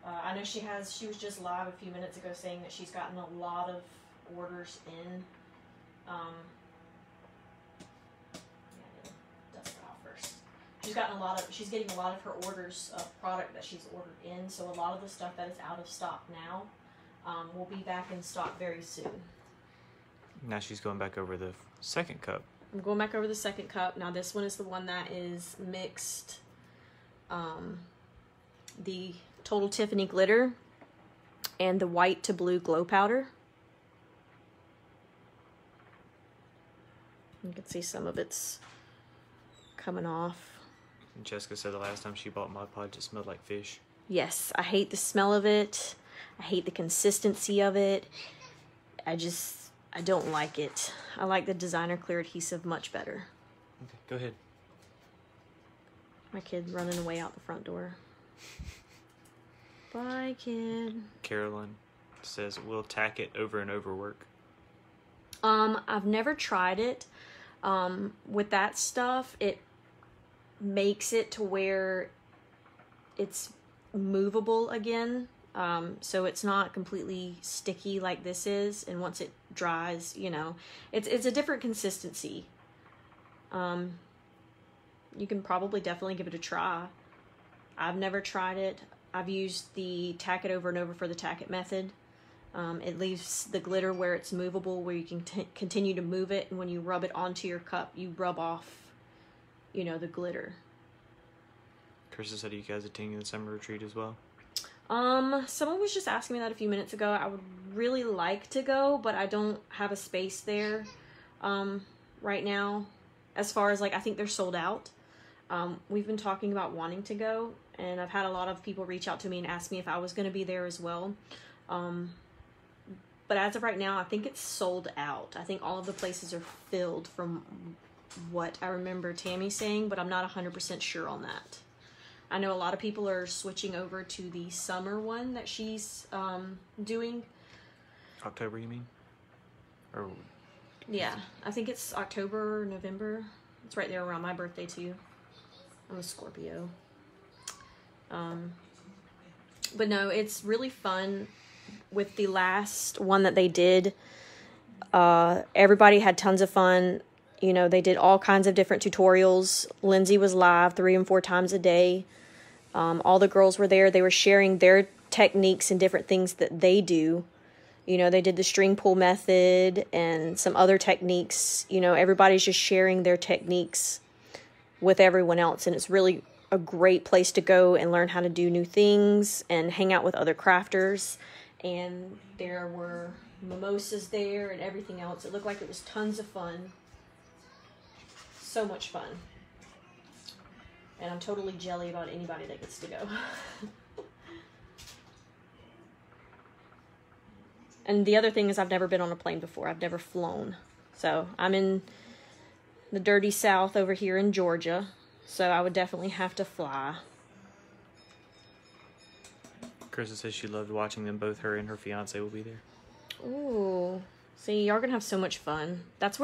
I know she was just live a few minutes ago saying that she's gotten a lot of orders in. Dust it off first. She's getting a lot of her orders of product that she's ordered in, so a lot of the stuff that is out of stock now will be back in stock very soon. Now she's going back over the second cup. I'm going back over the second cup. Now this one is the one that is mixed the Total Tiffany glitter and the white to blue glow powder. You can see some of it's coming off. Jessica said the last time she bought Mod Podge, it smelled like fish. Yes, I hate the smell of it. I hate the consistency of it. I don't like it. I like the Designer Clear Adhesive much better. Okay, go ahead. My kid running away out the front door. Bye, kid. Carolyn says, will tack it over and over work? I've never tried it. With that stuff, it makes it to where it's movable again. So it's not completely sticky like this is. And once it dries, you know, it's a different consistency. you can probably definitely give it a try. I've never tried it. I've used the tack it over and over for the tack it method. It leaves the glitter where it's movable, where you can continue to move it, and when you rub it onto your cup, you rub off, you know, the glitter. Krista said, are you guys attending the summer retreat as well? Someone was just asking me that a few minutes ago. I would really like to go, but I don't have a space there, right now. As far as, like, I think they're sold out. We've been talking about wanting to go, and I've had a lot of people reach out to me and ask me if I was going to be there as well. But as of right now, I think it's sold out. I think all of the places are filled from what I remember Tammy saying, but I'm not 100% sure on that. I know a lot of people are switching over to the summer one that she's doing. October, you mean? Or Yeah, I think it's October, November. It's right there around my birthday too. I'm a Scorpio. But no, it's really fun. With the last one that they did, everybody had tons of fun. You know, they did all kinds of different tutorials. Lindsay was live 3 and 4 times a day. All the girls were there. They were sharing their techniques and different things that they do. You know, they did the string pull method and some other techniques. You know, everybody's just sharing their techniques with everyone else. And it's really a great place to go and learn how to do new things and hang out with other crafters. And there were mimosas there and everything else. It looked like it was tons of fun. So much fun. And I'm totally jelly about anybody that gets to go. And the other thing is I've never been on a plane before. I've never flown. So I'm in the dirty South over here in Georgia. So I would definitely have to fly. Krista says she loved watching them both. Her and her fiance will be there. Ooh. See, y'all are gonna have so much fun. That's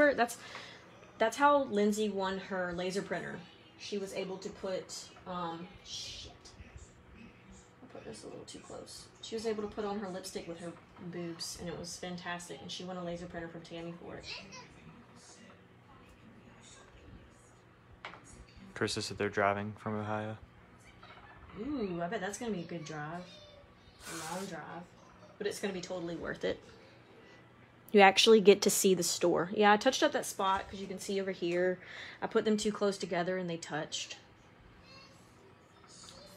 how Lindsay won her laser printer. She was able to put, shit. I put this a little too close. She was able to put on her lipstick with her boobs, and it was fantastic. And she won a laser printer from Tammy for it. Krista said they're driving from Ohio. Ooh, I bet that's gonna be a good drive. A long drive. But it's gonna be totally worth it. You actually get to see the store. Yeah, I touched up that spot because you can see over here. I put them too close together and they touched.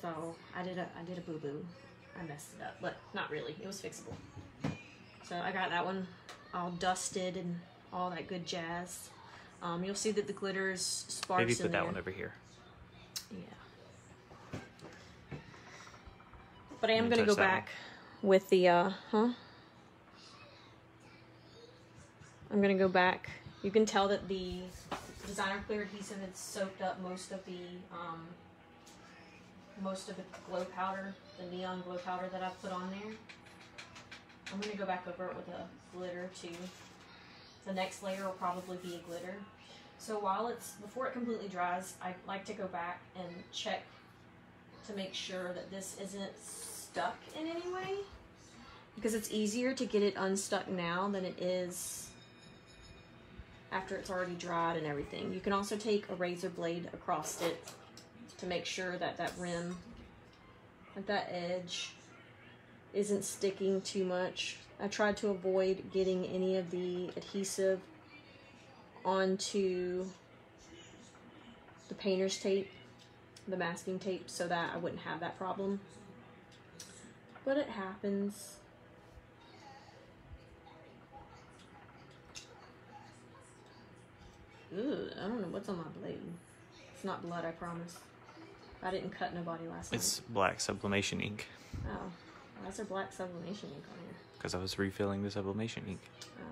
So I did a boo-boo. I messed it up, but not really. It was fixable. So I got that one all dusted and all that good jazz. You'll see that the glitter's sparse. Maybe put in that there. one over here. Yeah. But I am going to go back with the, I'm going to go back. You can tell that the designer clear adhesive had soaked up most of the glow powder, the neon glow powder that I put on there. I'm going to go back over it with a glitter too. The next layer will probably be a glitter. So before it completely dries, I like to go back and check to make sure that this isn't stuck in any way. Because it's easier to get it unstuck now than it is after it's already dried and everything. You can also take a razor blade across it to make sure that that rim, like that edge, isn't sticking too much. I tried to avoid getting any of the adhesive onto the painter's tape, the masking tape, so that I wouldn't have that problem. But it happens. Ooh, I don't know what's on my blade. It's not blood, I promise. I didn't cut nobody last night. It's black sublimation ink. Oh, why is there black sublimation ink on here? Because I was refilling the sublimation ink. Oh,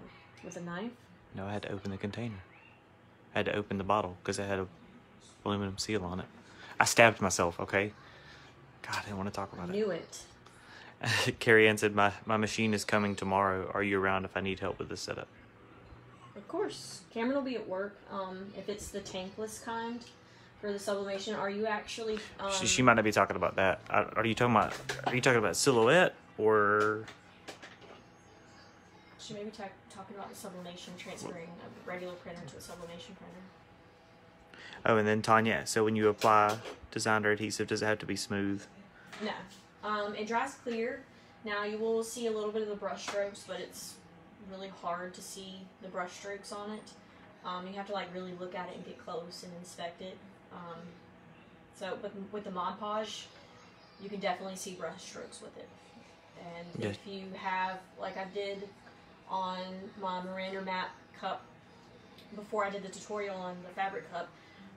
with a knife? No, I had to open the container. I had to open the bottle because it had a aluminum seal on it. I stabbed myself, okay? God, I didn't want to talk about I knew it. Carrie Ann said, my machine is coming tomorrow. Are you around if I need help with this setup? Of course. Cameron will be at work. If it's the tankless kind for the sublimation, are you actually... She might not be talking about that. Are you talking about Silhouette or... She may be talking about the sublimation, transferring a regular printer to a sublimation printer. Oh, and then Tanya, so when you apply designer adhesive, does it have to be smooth? No. It dries clear. Now you will see a little bit of the brush strokes, but it's really hard to see the brush strokes on it. You have to like really look at it and get close and inspect it. But with the Mod Podge, you can definitely see brush strokes with it. And yes. If you have, like I did on my Miranda Matte cup, before I did the tutorial on the fabric cup,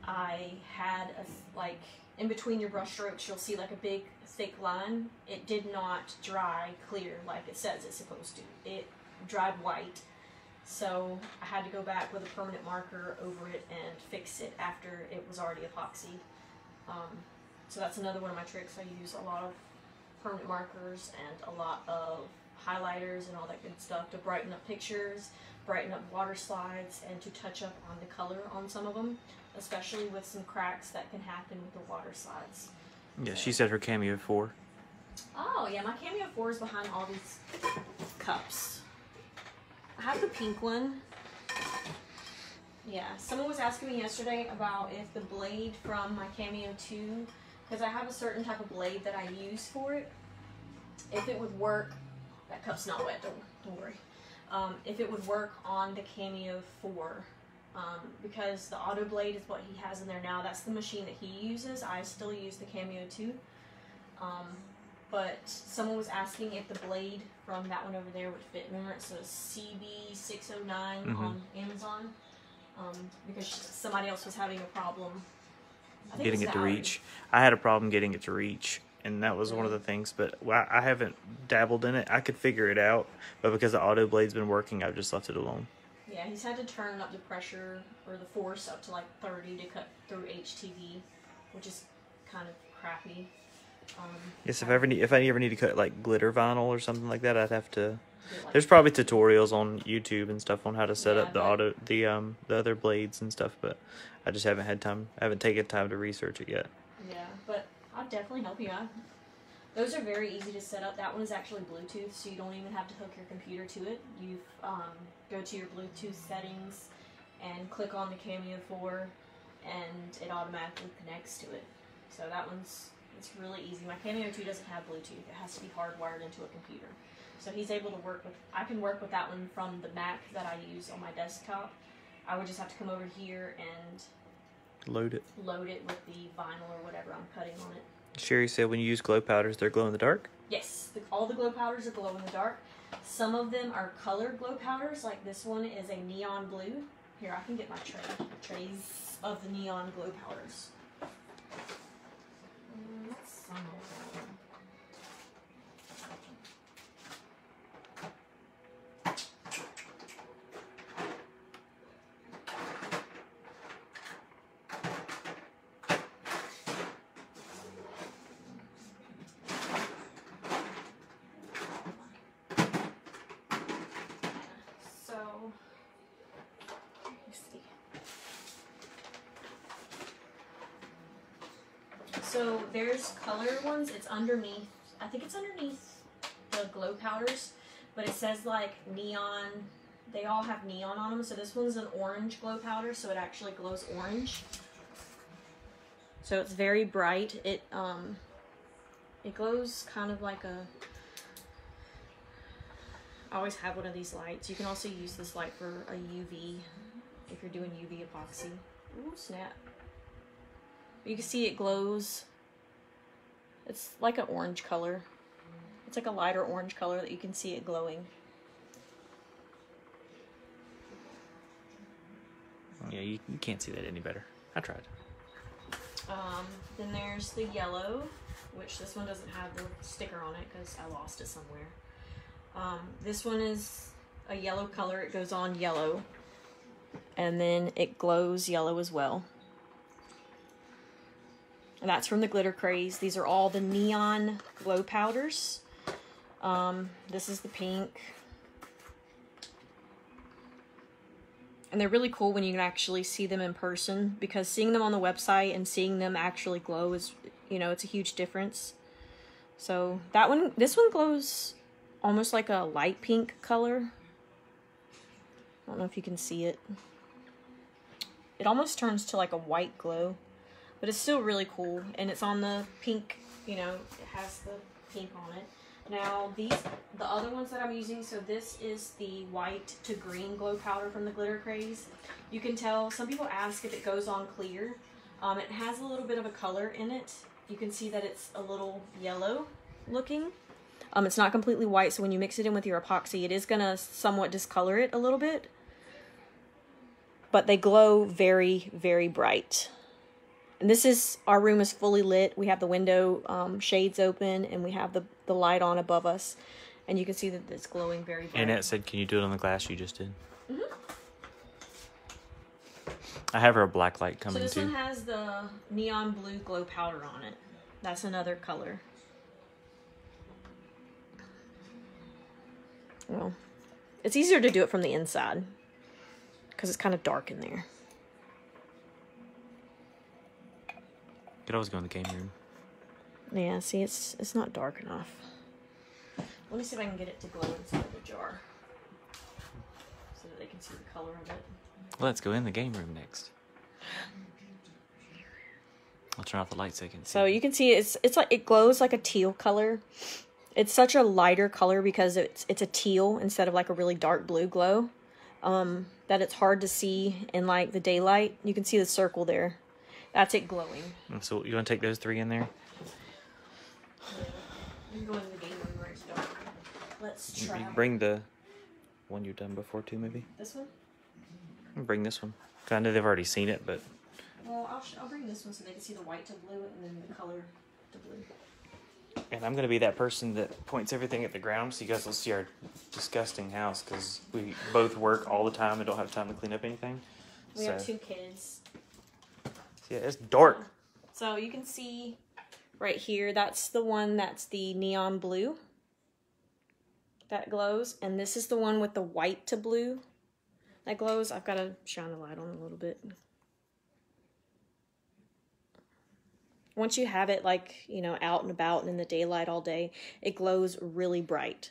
I had like in between your brush strokes, you'll see like a big thick line. It did not dry clear like it says it's supposed to. It dried white. So I had to go back with a permanent marker over it and fix it after it was already epoxy. So that's another one of my tricks. I use a lot of permanent markers and a lot of highlighters and all that good stuff to brighten up pictures, brighten up water slides, and to touch up on the color on some of them, especially with some cracks that can happen with the water slides. Yeah, she said her Cameo 4. Oh, yeah, my Cameo 4 is behind all these cups. I have the pink one. Yeah, someone was asking me yesterday about if the blade from my Cameo 2, because I have a certain type of blade that I use for it, if it would work. That cup's not wet, don't worry. If it would work on the Cameo 4, because the auto blade is what he has in there now. That's the machine that he uses. I still use the Cameo 2. But someone was asking if the blade from that one over there would fit. Remember, it says CB609 on Amazon. Because somebody else was having a problem. I think getting it to reach. I had a problem getting it to reach, and that was one of the things. But I haven't dabbled in it. I could figure it out, but because the auto blade's been working, I've just left it alone. Yeah, he's had to turn up the pressure or the force up to like 30 to cut through HTV, which is kind of crappy. Yes, if I ever need to cut like glitter vinyl or something like that, I'd have to. There's probably tutorials on YouTube and stuff on how to set up the other blades and stuff, but I just haven't had time. I haven't taken time to research it yet. Yeah, but I'll definitely help you out. Those are very easy to set up. That one is actually Bluetooth, so you don't even have to hook your computer to it. You go to your Bluetooth settings and click on the Cameo 4, and it automatically connects to it. So that one's it's really easy. My Cameo 2 doesn't have Bluetooth. It has to be hardwired into a computer. So he's able to work with, I can work with that one from the Mac that I use on my desktop. I would just have to come over here and load it with the vinyl or whatever I'm cutting on it. Sherry said when you use glow powders, they're glow in the dark? Yes, all the glow powders are glow in the dark. Some of them are colored glow powders, like this one is a neon blue. Here, I can get my trays of the neon glow powders. That's some of them. So there's color ones. It's underneath. I think it's underneath the glow powders, but it says like neon. They all have neon on them. So this one's an orange glow powder, so it actually glows orange. So it's very bright. It glows kind of like a. I always have one of these lights. You can also use this light for a UV if you're doing UV epoxy. Ooh, snap. You can see it glows. It's like an orange color. It's like a lighter orange color that you can see it glowing. Yeah, you can't see that any better. I tried. Then there's the yellow, which this one doesn't have the sticker on it because I lost it somewhere. This one is a yellow color. It goes on yellow. And then it glows yellow as well. And that's from the Glitter Craze. These are all the neon glow powders. This is the pink. And they're really cool when you can actually see them in person, because seeing them on the website and seeing them actually glow is, you know, it's a huge difference. So that one, this one glows almost like a light pink color. I don't know if you can see it. it almost turns to like a white glow, but it's still really cool. And it's on the pink, you know, it has the pink on it. Now the other ones that I'm using, so this is the white to green glow powder from the Glitter Craze. You can tell, some people ask if it goes on clear. It has a little bit of a color in it. You can see that it's a little yellow looking. It's not completely white, so when you mix it in with your epoxy, it is gonna somewhat discolor it a little bit. But they glow very, very bright. And this is, our room is fully lit. We have the window shades open, and we have the light on above us. And you can see that it's glowing very bright. Annette said, can you do it on the glass you just did? Mm-hmm. I have her a black light coming too. So this one has the neon blue glow powder on it. That's another color. Well, it's easier to do it from the inside because it's kind of dark in there. Could always go in the game room. Yeah, see, it's not dark enough. Let me see if I can get it to glow inside the jar so that they can see the color of it. Let's go in the game room next. I'll turn off the light so you can see. So you can see it's like it glows like a teal color. It's such a lighter color because it's a teal instead of like a really dark blue glow. That it's hard to see in like the daylight. You can see the circle there. That's it glowing. So you want to take those 3 in there? Yeah. You can go in the game room where it's dark. Let's try. You bring the one you've done before too, maybe? This one? Bring this one. I know they've already seen it, but... Well, I'll bring this one so they can see the white to blue and then the color to blue. And I'm going to be that person that points everything at the ground so you guys will see our disgusting house because we both work all the time and don't have time to clean up anything. We have 2 kids. Yeah, it's dark. So you can see right here, that's the one that's the neon blue that glows. And this is the one with the white to blue that glows. I've got to shine the light on a little bit. Once you have it like, you know, out and about and in the daylight all day, it glows really bright.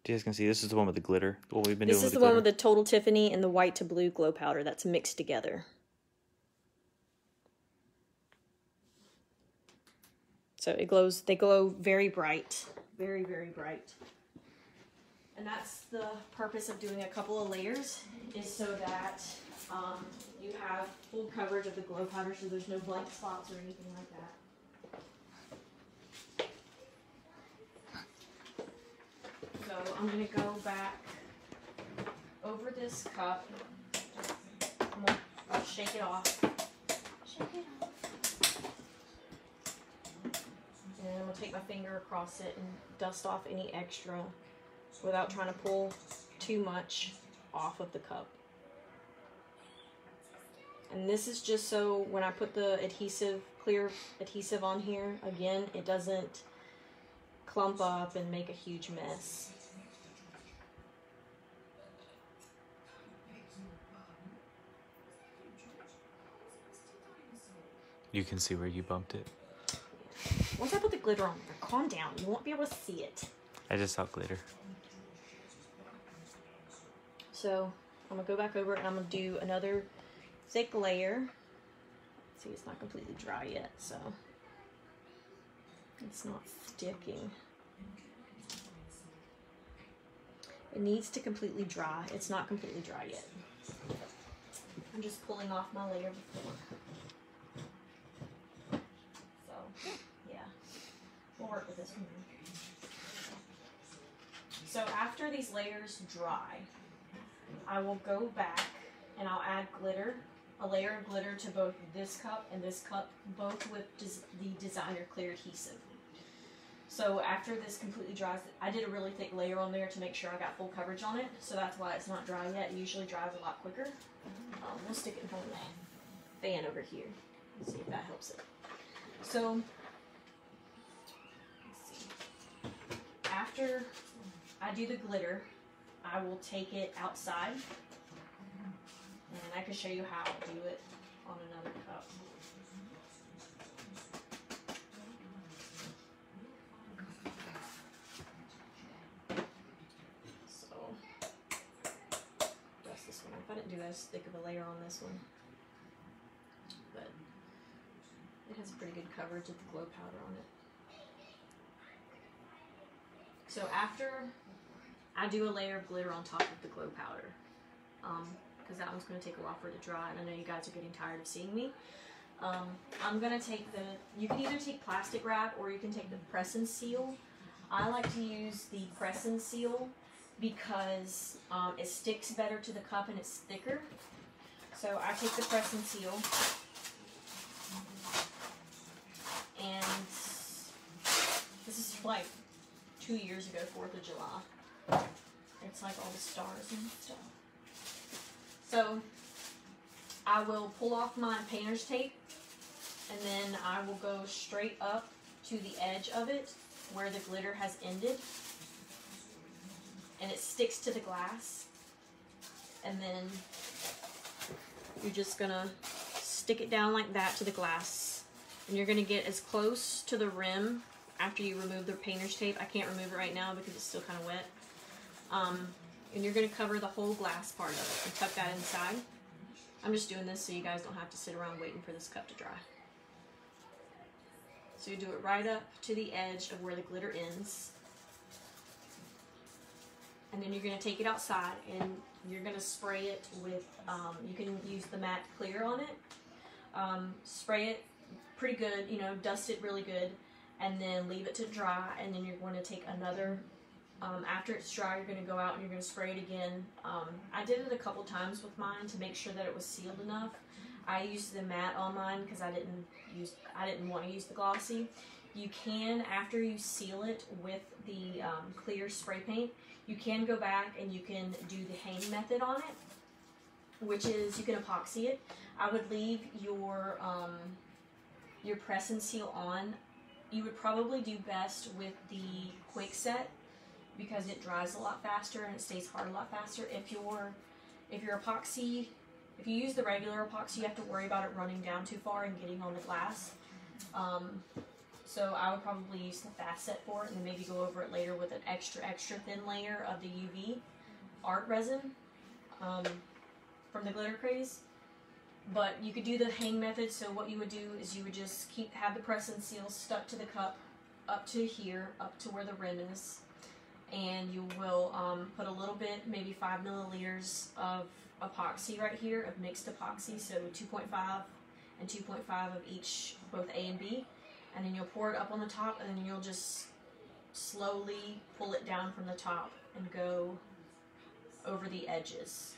You guys can see this is the one with the glitter. What we've been This doing. is the one with the Total Tiffany and the white to blue glow powder that's mixed together. So it glows, they glow very bright. Very, very bright. And that's the purpose of doing a couple of layers, is so that you have full coverage of the glow powder so there's no blank spots or anything like that. So I'm going to go back over this cup. I'll shake it off. Shake it off. And I'm going to take my finger across it and dust off any extra without trying to pull too much off of the cup. And this is just so when I put the adhesive, clear adhesive on here, again, it doesn't clump up and make a huge mess. You can see where you bumped it. Once I put the glitter on there, calm down. You won't be able to see it. I just saw glitter. So I'm going to go back over and I'm going to do another thick layer. See, it's not completely dry yet, so it's not sticking. It needs to completely dry. It's not completely dry yet. I'm just pulling off my layer before. So, yeah, we'll work with this one. So after these layers dry, I will go back and I'll add glitter, a layer of glitter to both this cup and this cup, both with the designer clear adhesive. So after this completely dries, I did a really thick layer on there to make sure I got full coverage on it, so that's why it's not dry yet. It usually dries a lot quicker. We'll stick it in front of the fan over here. Let's see if that helps it. So, let's see. After I do the glitter, I will take it outside, and I can show you how to do it on another cup. So, didn't do as thick of a layer on this one, but it has pretty good coverage with the glow powder on it. So after I do a layer of glitter on top of the glow powder, because that one's going to take a while for it to dry, and I know you guys are getting tired of seeing me. I'm going to take you can either take plastic wrap or you can take the press and seal. I like to use the press and seal because it sticks better to the cup and it's thicker. So I take the press and seal, and this is like 2 years ago, 4th of July. It's like all the stars and stuff. So I will pull off my painter's tape, and then I will go straight up to the edge of it where the glitter has ended, and it sticks to the glass. And then you're just gonna stick it down like that to the glass, and you're gonna get as close to the rim after you remove the painter's tape. I can't remove it right now because it's still kind of wet. And you're gonna cover the whole glass part of it and tuck that inside. I'm just doing this so you guys don't have to sit around waiting for this cup to dry. So you do it right up to the edge of where the glitter ends. And then you're going to take it outside and you're going to spray it with, you can use the matte clear on it. Spray it pretty good, you know, dust it really good, and then leave it to dry. And then you're going to take another, after it's dry, you're going to go out and you're going to spray it again. I did it a couple times with mine to make sure that it was sealed enough. I used the matte on mine because I didn't want to use the glossy. You can, after you seal it with the clear spray paint, you can go back and you can do the hang method on it, which is you can epoxy it. I would leave your press and seal on. You would probably do best with the quick set because it dries a lot faster and it stays hard a lot faster. If your epoxy, if you use the regular epoxy, you have to worry about it running down too far and getting on the glass. So I would probably use the fast set for it, and then maybe go over it later with an extra thin layer of the UV art resin from the Glitter Craze. But you could do the hang method. So what you would do is you would just have the press and seal stuck to the cup up to here, up to where the rim is, and you will put a little bit, maybe 5 milliliters of epoxy right here, of mixed epoxy, so 2.5 and 2.5 of each, both A and B, and then you'll pour it up on the top, and then you'll just slowly pull it down from the top and go over the edges.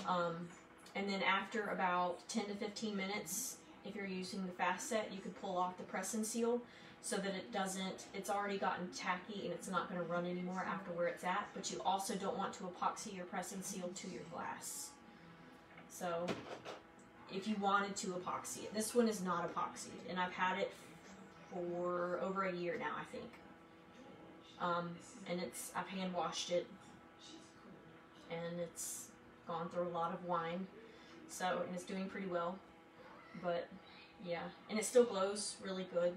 And then after about 10 to 15 minutes, if you're using the fast set, you can pull off the press and seal so that it's already gotten tacky and it's not going to run anymore after where it's at, but you also don't want to epoxy your press and seal to your glass. So if you wanted to epoxy it, this one is not epoxied, and I've had it for over a year now, I think. And I've hand washed it, and it's gone through a lot of wine, so, and it's doing pretty well. But yeah, and it still glows really good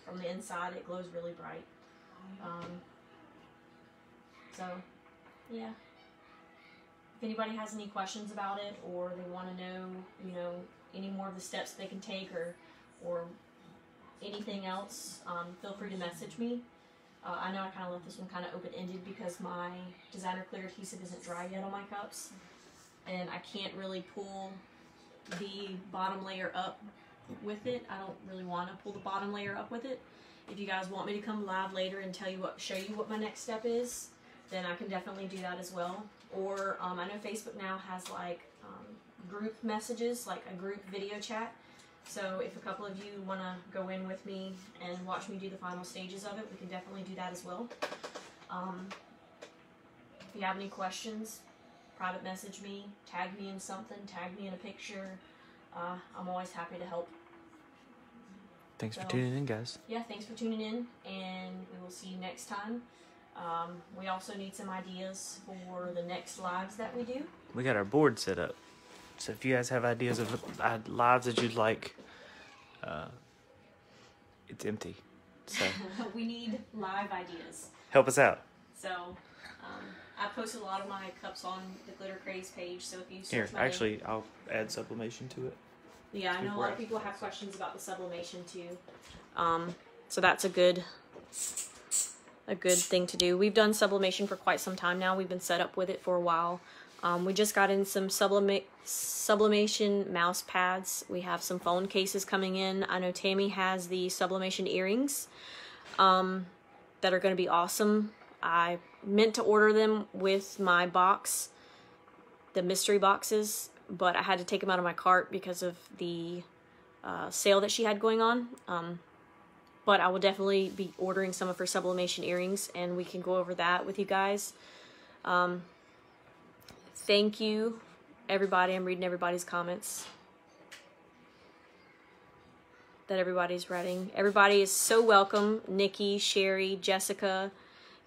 from the inside. It glows really bright. So yeah, if anybody has any questions about it, or they want to know, you know, any more of the steps they can take, or anything else, feel free to message me. I know I kind of left this one kind of open-ended because my designer clear adhesive isn't dry yet on my cups, and I can't really pull the bottom layer up with it. I don't really want to pull the bottom layer up with it. If you guys want me to come live later and show you what my next step is, then I can definitely do that as well. Or I know Facebook now has like group messages, like a group video chat. So if a couple of you want to go in with me and watch me do the final stages of it, we can definitely do that as well. If you have any questions, private message me, tag me in something, tag me in a picture. I'm always happy to help. Thanks for tuning in, guys. Yeah, thanks for tuning in, and we will see you next time. We also need some ideas for the next lives that we do. We got our board set up. So if you guys have ideas of lives that you'd like, it's empty. So we need live ideas. help us out. So I posted a lot of my cups on the Glitter Craze page, so if you search Here, my name- actually, I'll add sublimation to it. yeah, I know a before lot of I- people have questions about the sublimation too. So that's a good thing to do. We've done sublimation for quite some time now. We've been set up with it for a while. We just got in some sublimation mouse pads. We have some phone cases coming in. I know Tammy has the sublimation earrings that are going to be awesome. I meant to order them with my box, the mystery boxes, but I had to take them out of my cart because of the sale that she had going on. But I will definitely be ordering some of her sublimation earrings, and we can go over that with you guys. Thank you, everybody. I'm reading everybody's comments that everybody's writing. Everybody is so welcome. Nikki, Sherry, Jessica,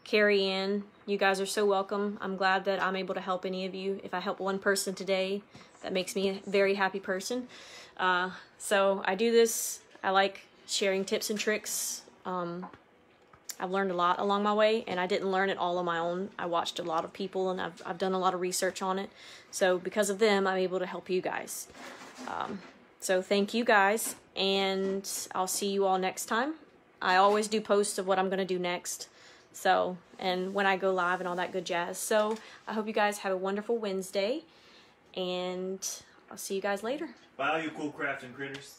Carrie Ann, you guys are so welcome. I'm glad that I'm able to help any of you. If I help one person today, that makes me a very happy person. So I do this. I like sharing tips and tricks. I've learned a lot along my way, and I didn't learn it all on my own. I watched a lot of people, and I've done a lot of research on it. So because of them, I'm able to help you guys. So thank you guys, and I'll see you all next time. I always do posts of what I'm going to do next. So, and when I go live and all that good jazz. So I hope you guys have a wonderful Wednesday, and I'll see you guys later. Bye, you cool crafting critters.